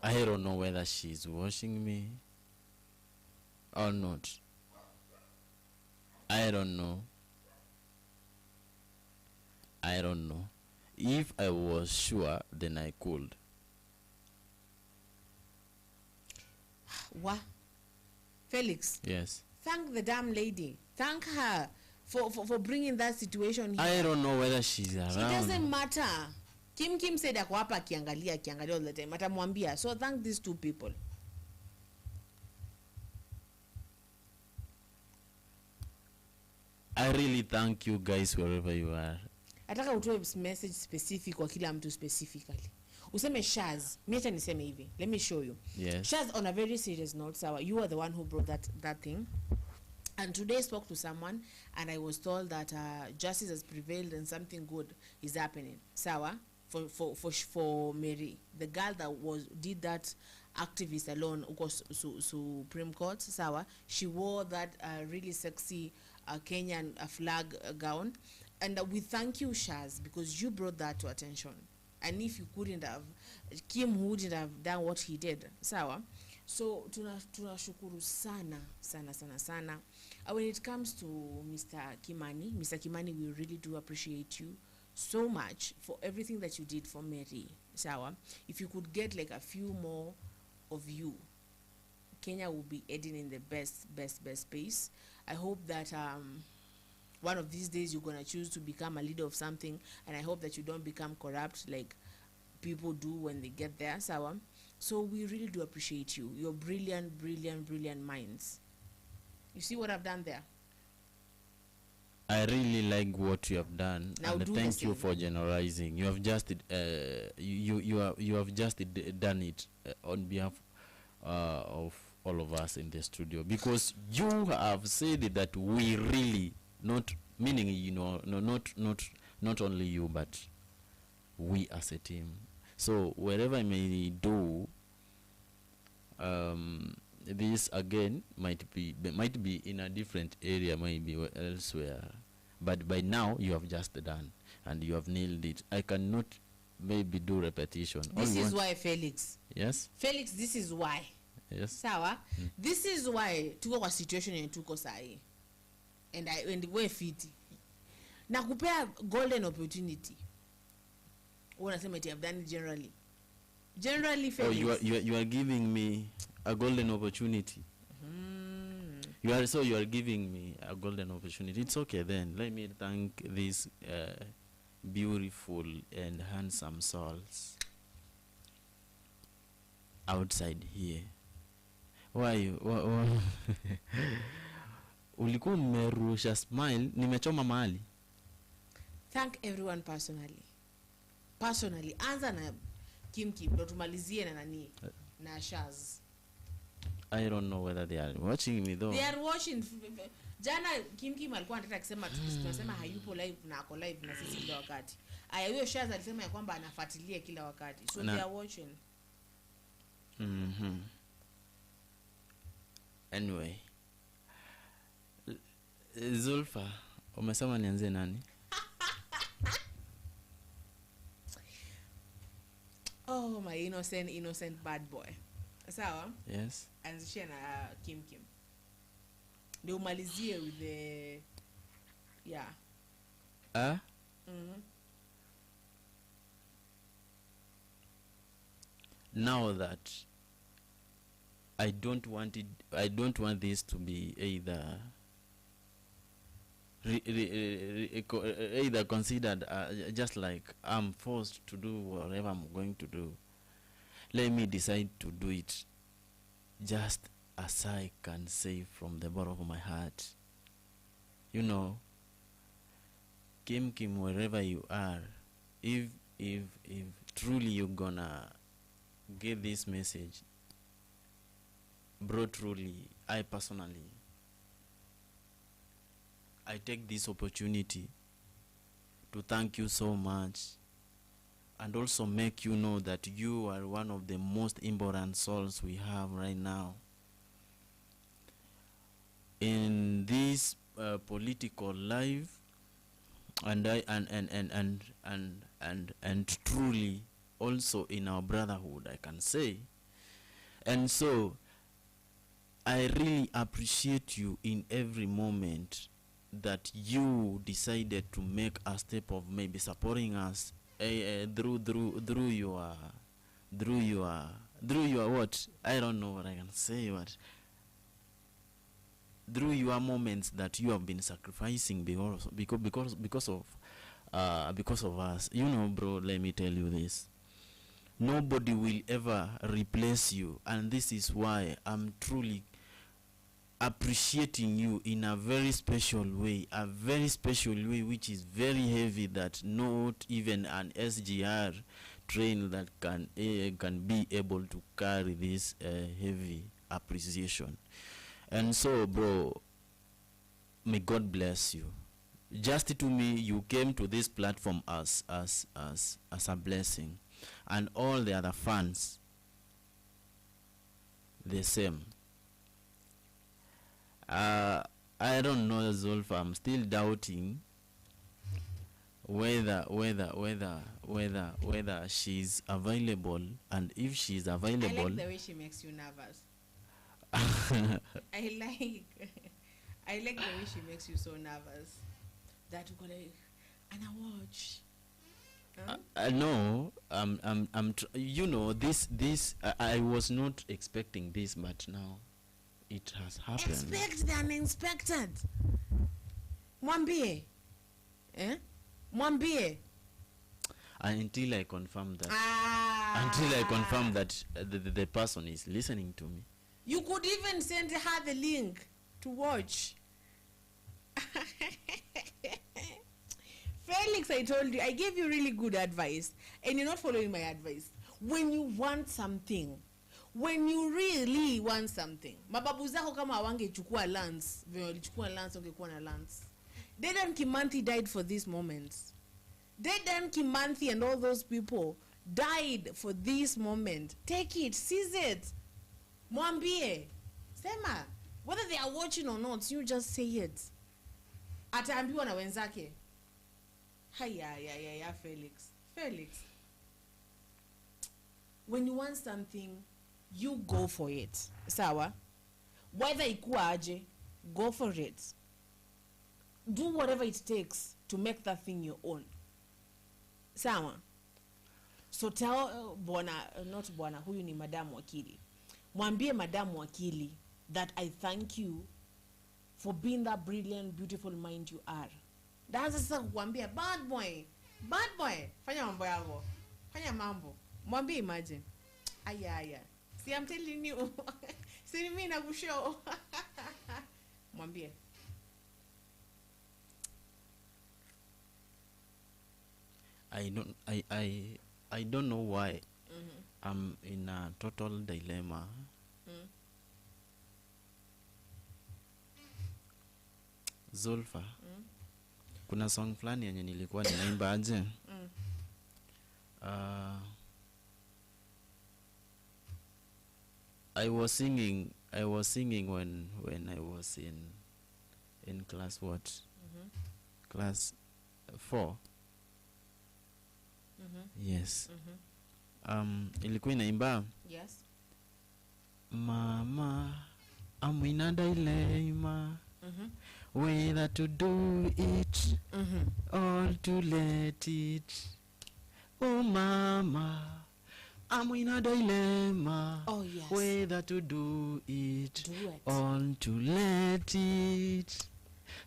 I don't know whether she's watching me or not. I don't know. If I was sure, then I could. What? Felix? Yes. Thank the damn lady. Thank her for bringing that situation here. I don't know whether she's around. It doesn't matter. Kim said ako hapa akiangalia all the time. Atamwambia. So thank these two people. I really thank you guys wherever you are. Ataka utoe message specific kwa kila mtu specifically. Useme Shaz, miacha niseme hivi. Let me show you. Yes. Shaz, on a very serious note, Sawa, you are the one who brought that thing. And today I spoke to someone and I was told that justice has prevailed and something good is happening. Sawa, for Mary, the girl that did that activist alone, Supreme Court, sawa. She wore that really sexy Kenyan flag gown, and we thank you, Shaz, because you brought that to attention. And if you couldn't have, Kim wouldn't have done what he did, sawa. So tunashukuru sana. When it comes to Mr. Kimani, we really do appreciate you so much for everything that you did for Mary, sawa. If you could get like a few more of you, Kenya will be heading in the best space. I hope that one of these days you're gonna choose to become a leader of something, and I hope that you don't become corrupt like people do when they get there, sawa. So we really do appreciate you. You're brilliant minds. You see what I've done there? I really like what you have done, now and thank you for generalizing. You have just you have just done it on behalf of all of us in the studio, because you have said that we really, not meaning, you know, not only you, but we as a team. So wherever I may do, this again might be in a different area, maybe elsewhere, but by now you have just done and you have nailed it. I cannot maybe do repetition. This is why, Felix. Yes, Felix, this is why. yes, sawa. This is why tuko kwa situation yenye tuko sahi, and we fit na kupea golden opportunity. Unasema you have done it generally, Felix. Oh, you are giving me a golden opportunity. You are giving me a golden opportunity. It's okay then. Let me thank these beautiful and handsome souls outside here. Why? Ulikuwa umerusha smile, nimechoma mahali. Thank everyone personally. Anza na Kim ndo tumalizie na nani na Shaz. I don't know whether they are watching me though. They are watching. Jana Kim alikuwa anataka kusema tunasema hayupo live na ako live na sisi kila wakati. Aya, huyo Shaz alisema ya kwamba anafuatilia kila wakati. So they are watching. Anyway, Zulfa, umesema nianze nani? Oh, my innocent bad boy. Sawa? Yes. Anzishia na Kim. Ndio umalizie with the Now that I don't want this to be either either considered just like I'm forced to do whatever I'm going to do. Let me decide to do it just as I can say from the bottom of my heart. You know, Kim, wherever you are, if truly you're gonna get this message, bro, truly, I personally, I take this opportunity to thank you so much, and also make you know that you are one of the most important souls we have right now in this political life, and truly also in our brotherhood, I can say. And so I really appreciate you in every moment that you decided to make a step of maybe supporting us through your what, I don't know what I can say, but through your moments that you have been sacrificing because of us. You know, bro, let me tell you this. Nobody will ever replace you, and this is why I'm truly appreciating you in a very special way, which is very heavy, that not even an SGR train that can be able to carry this heavy appreciation. And so, bro, may God bless you. just to me, you came to this platform as a blessing, and all the other fans the same. I don't know, Zulfa. I'm still doubting whether she's available, and if she's available. I like the way she makes you nervous. I like the way she makes you so nervous that you go like, and I watch. No, you know, this I was not expecting this, but now it has happened. Expect the unexpected. Mwambie. Mwambie. Until I confirm that the person is listening to me. You could even send her the link to watch. Felix, I told you, I gave you really good advice, and you're not following my advice. When you want something, when you really want something, mababu zako kama wangechukua lands, vile walichukua lands, wangekuwa na lands. Dedan Kimanthi died for these moments. Dedan Kimanthi and all those people died for this moment. Take it, seize it. Mwambie. Sema. Whether they are watching or not, you just say it. Ataambiwa na wenzake. Haya, Felix. When you want something, you go for it. Sawa? Whether ikuwa aje, go for it. Do whatever it takes to make that thing your own. Sawa? So tell not bwana, huyu ni Madam Wakili. Mwambie Madam Wakili that I thank you for being that brilliant, beautiful mind you are. That's sasa kuambia bad boy, fanya mambo yako, fanya mambo. Mwambie, imagine. Aya. See, I'm telling you. See me na kushow. Mwambie. I don't know why. I'm in a total dilemma. Zulfa, kuna song fulani yenye nilikuwa ninaimba aje? I was singing when I was in class what? Class 4. Yes. Ilikuwa inaimba. Yes. Mama, I'm in a dilemma. Whether to do it or to let it. Oh mama, I'm in a dilemma. Oh yes. Whether to do it, Do it. or to let it.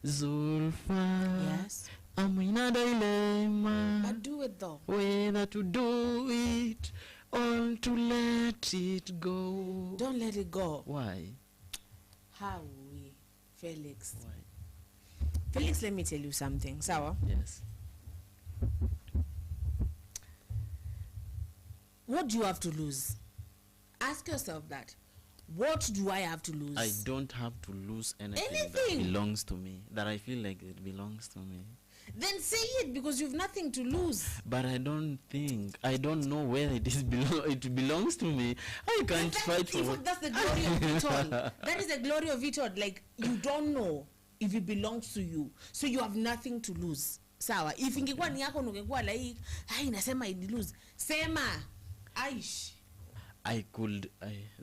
Zulfa. Yes. I'm in a dilemma. But do it though. Whether to do it or to let it go. Don't let it go. Why? How we, Felix? Why? Felix, let me tell you something. Sawa? Yes. What do you have to lose? Ask yourself that. What do I have to lose? I don't have to lose anything that Anything. belongs to me, that I feel like it belongs to me. Then say it, because you have nothing to lose. But I don't know where it belongs to me. I can't fight for it. That's the glory of it all. That is the glory of it all. Like, you don't know if it belongs to you, so you have nothing to lose. Sawa, if ingekuwa ni yako ungekuwa like, nasema I lose. Sema. Aish.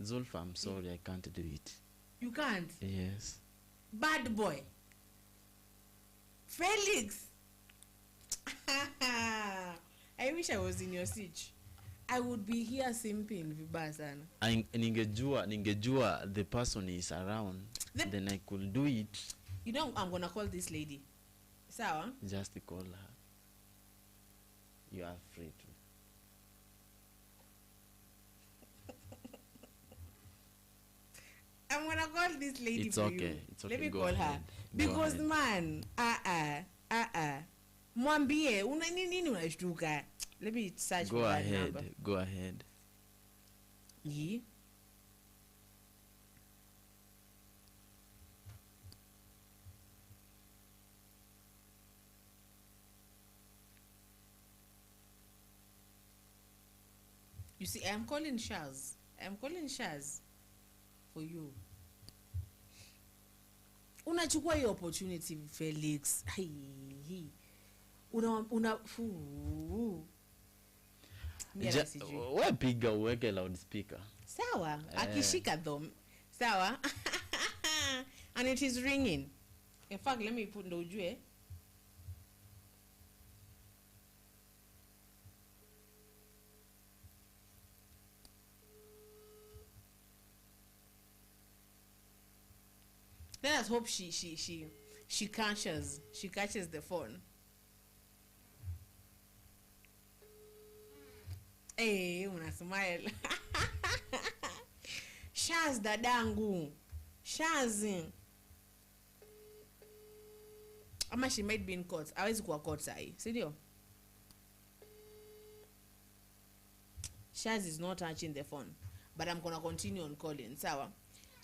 Zulfa, I'm sorry, I can't do it. You can't? Yes. Bad boy. Felix. I wish I was in your seat. I would be here simping vibaya sana. Ningejua the person is around, then I could do it. You know, I'm gonna call this lady. Sawa? Just call her. You are free to. I'm gonna call this lady It's for okay. you. It's okay. Let me Go call ahead. her. Go Because ahead. man, mwambie una nini unashtuka. Let me search Go for that ahead. number. Go ahead. Yeah. You see, I'm calling Shaz. I'm calling Shaz for you. Unachukua hiyo opportunity, Felix. Hi. Wewe piga uweke loudspeaker. Sawa, akishika dom. Sawa. And it is ringing. In fact, let me put ndo ujue. Let us hope she catches the phone. Hey, una smile. Shaz dadangu. Shaz. Ama she might be in court. Hawezi kuwa court sahi. Sindio? Shaz is not touching the phone. But I'm gonna continue on calling. Sawa?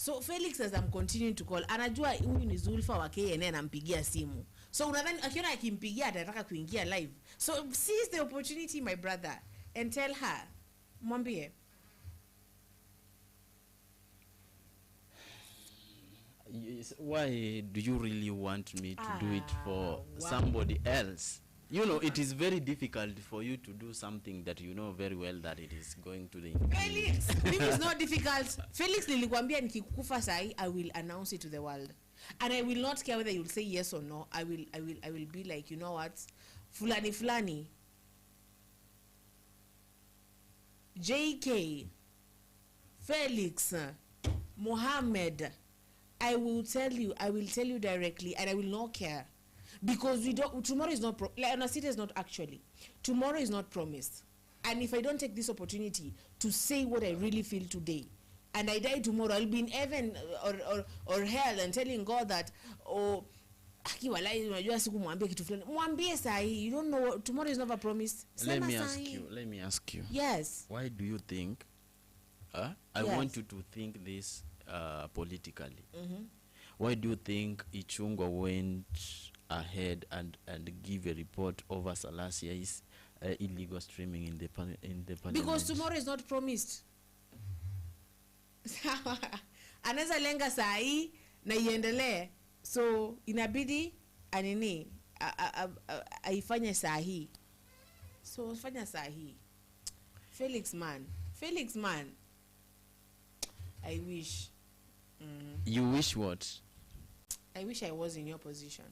So Felix, as I'm continuing to call, anajua huyu ni Zulfa wa KNN anampigia simu. So unadhani akiona akimpigia atataka kuingia live. So seize the opportunity, my brother, and tell her. Mwambie. Why do you really want me to do it for somebody else? You know, it is very difficult for you to do something that you know very well that it is going to the... Felix, this is not difficult. Felix, nilikwambia nikikufa sahi, I will announce it to the world. And I will not care whether you'll say yes or no. I will be like, you know what? Fulani. JK, Felix, Mohammed, I will tell you directly, and I will not care. Because tomorrow is not, is not actually. Tomorrow is not promised. And if I don't take this opportunity to say what I really feel today, and I die tomorrow, I'll be in heaven or hell and telling God that, oh, you don't know, tomorrow is never promised. Let me ask you. Yes. Why do you think, I want you to think this politically. Why do you think Ichungwa went ahead and give a report over Salasia's illegal streaming in the parliament? Because tomorrow is not promised. Anaweza lenga saa hii na iendelee, so inabidi anini aifanye saa hii. So fanya saa hii. Felix man, I wish. You wish what? I wish I was in your position.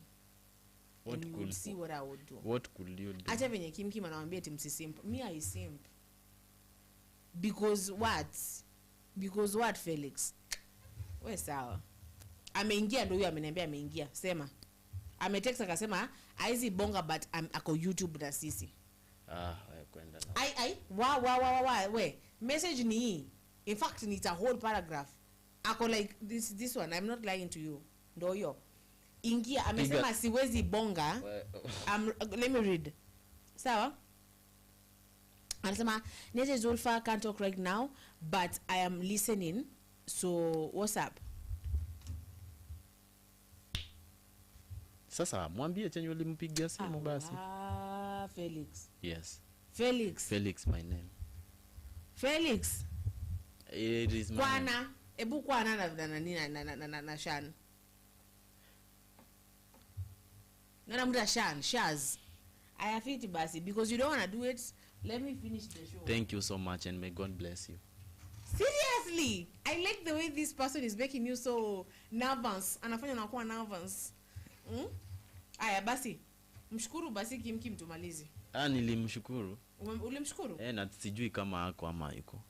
What and you would see what I would do. What could you do? Acha venye Kim anawambia eti msisimp. Me I simp. Because what Felix? We sawa. Ameingia ndio huyo ameniambia ameingia. Sema. Ametext akasema aizi bonga but ako YouTube na sisi. Wewe kwenda na. We. Message ni hii. In fact it's a whole paragraph. Ako like this one, I'm not lying to you. Ndio hiyo. Ingia amesema siwezi bonga. Let me read. Sawa? Anasema Nete Zulfa can't talk right now, but I am listening. So what's up? Sasa mwambie chenye ulimpigia simu basi. Felix. Yes. Felix my name. Felix. It is my Kwana. name. Ebu kwana na Shan. Nana muda Shaz. I have it basi because you don't want to do it. Let me finish the show. Thank you so much and may God bless you. Seriously, I like the way this person is making you so nervous. Anafanya unakuwa nervous. Aya basi. Mshukuru basi Kim tumalize. Nilimshukuru. Ulimshukuru? Na sijui kama ako ama yuko.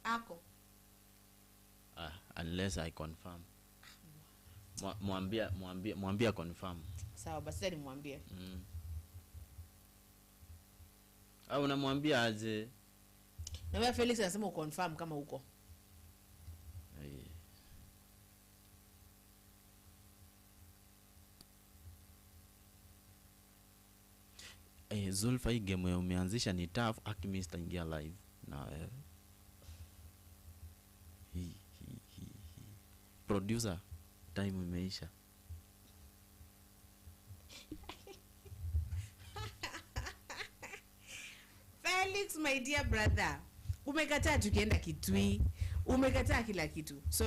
Ako. Unless I confirm. Mwambia confirm. Sawa basi nimwambie. Au unamwambia aje? Na wewe Felix anasema uconfirm kama uko. Zulfa hii game umeanzisha ni tough, akimista ingia live na producer time imeisha. Felix Felix, my dear brother, umekataa tukienda Kitui, umekataa kila kitu. So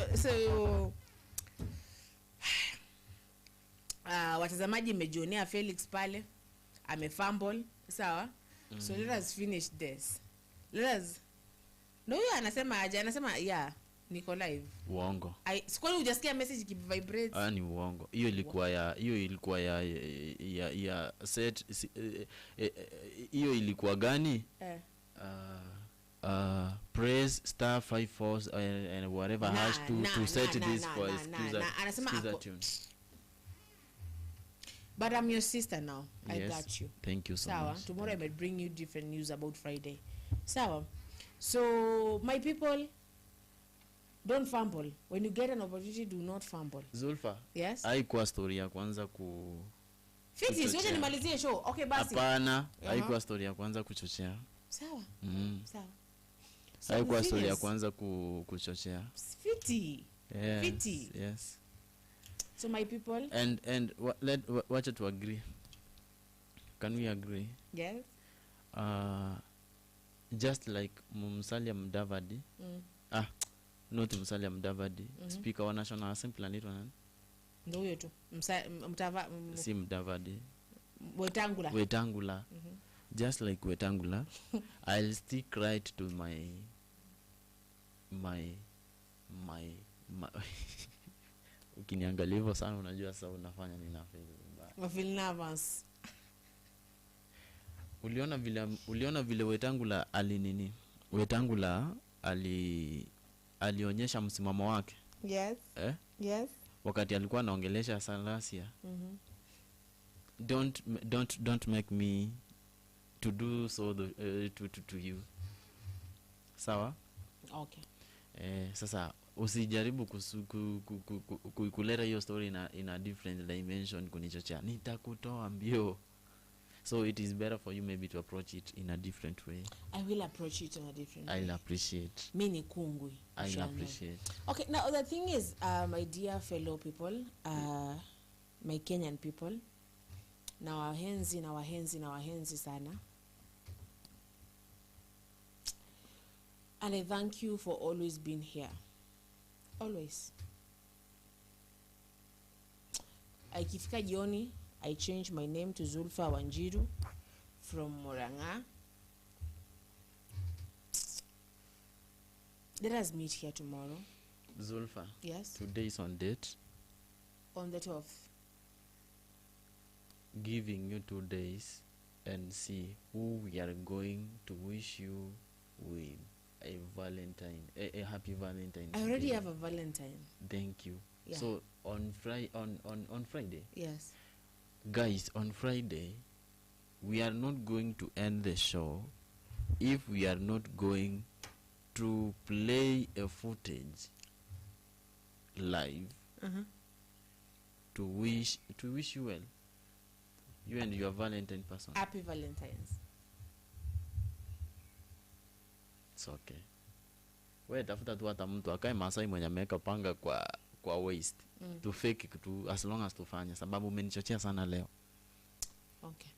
watazamaji mmejionea Felix pale amefumble, sawa? So let us finish this. No, huyo anasema aje, anasema niko live. Uongo. Sikwani hujasikia message ki vibrate? Ni uongo. Hiyo ilikuwa ya set hiyo ilikuwa gani? Press *54 and whatever hash to set this for Skiza tune. But I'm your sister now. Yes, I got you. Thank you so much. Tomorrow I might bring you different news about Friday. So my people, don't fumble. When you get an opportunity, do not fumble. Zulfa. Yes? Haikuwa story ya kwanza Fiti, siwache nimalizie show. Okay, basi. Hapana, haikuwa story ya kwanza kuchochea. Sawa. Sawa. Haikuwa story ya kwanza kuchochea. Fiti. Yes. Fiti. Yes. So my people. And watch to agree. Can we agree? Yes. Just like Musalia Mudavadi. Not Musalia Mudavadi. Speaker wa National Assembly anaitwa nani? Ndio huyo tu. Si Mudavadi. Wetangula. Just like Wetangula, I'll stick right to my ukiniangalia hivyo sana unajua sasa unafanya feel nervous. Uliona vile Wetangula Wetangula alionyesha msimamo wake. Yes. Yes. Wakati alikuwa anaongelesha Salasia. Don't make me to do so to you. Sawa? Okay. Sasa usijaribu kuleta hiyo story in a different dimension kunichochea. Nitakutoa mbio. So it is better for you maybe to approach it in a different way. I will approach it in a different way. I'll appreciate. Mini kungwi. I'll appreciate. Okay, now the thing is, my dear fellow people, my Kenyan people, na wahenzi sana. And I thank you for always being here. Always. Ikifika jioni, I change my name to Zulfa Wanjiru from Moranga. Let us meet here tomorrow. Zulfa. Yes. Today is on date. On the 12th. Giving you 2 days and see who we are going to wish you with a happy Valentine. I already have a Valentine. Thank you. Yeah. So on Friday. Yes. Guys, on Friday we are not going to end the show if we are not going to play a footage live to wish you well. You and your Valentine person. Happy Valentines. It's okay. Wewe tafuta tu hata mtu akae Masai mwenye ameweka panga kwa waist. To fake tu as long as tufanye sababu umenichochea sana leo. Okay.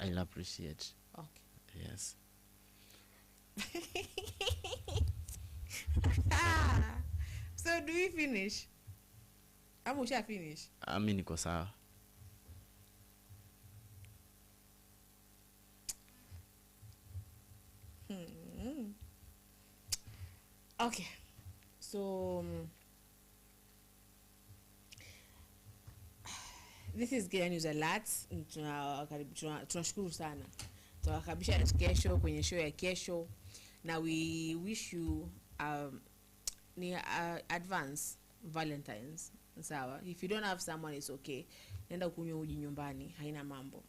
I'll appreciate. Okay. Yes. So do we finish? Usha finish? Mimi niko sawa. Okay. So this is Kenya News Alert. Tunashukuru sana. Tunakaribisha kesho kwenye show ya kesho. Now we wish you advance Valentines. Sawa. If you don't have someone, it's okay. Nenda kunywa uji nyumbani, haina mambo.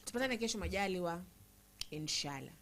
Tupatane kesho majaliwa, inshallah.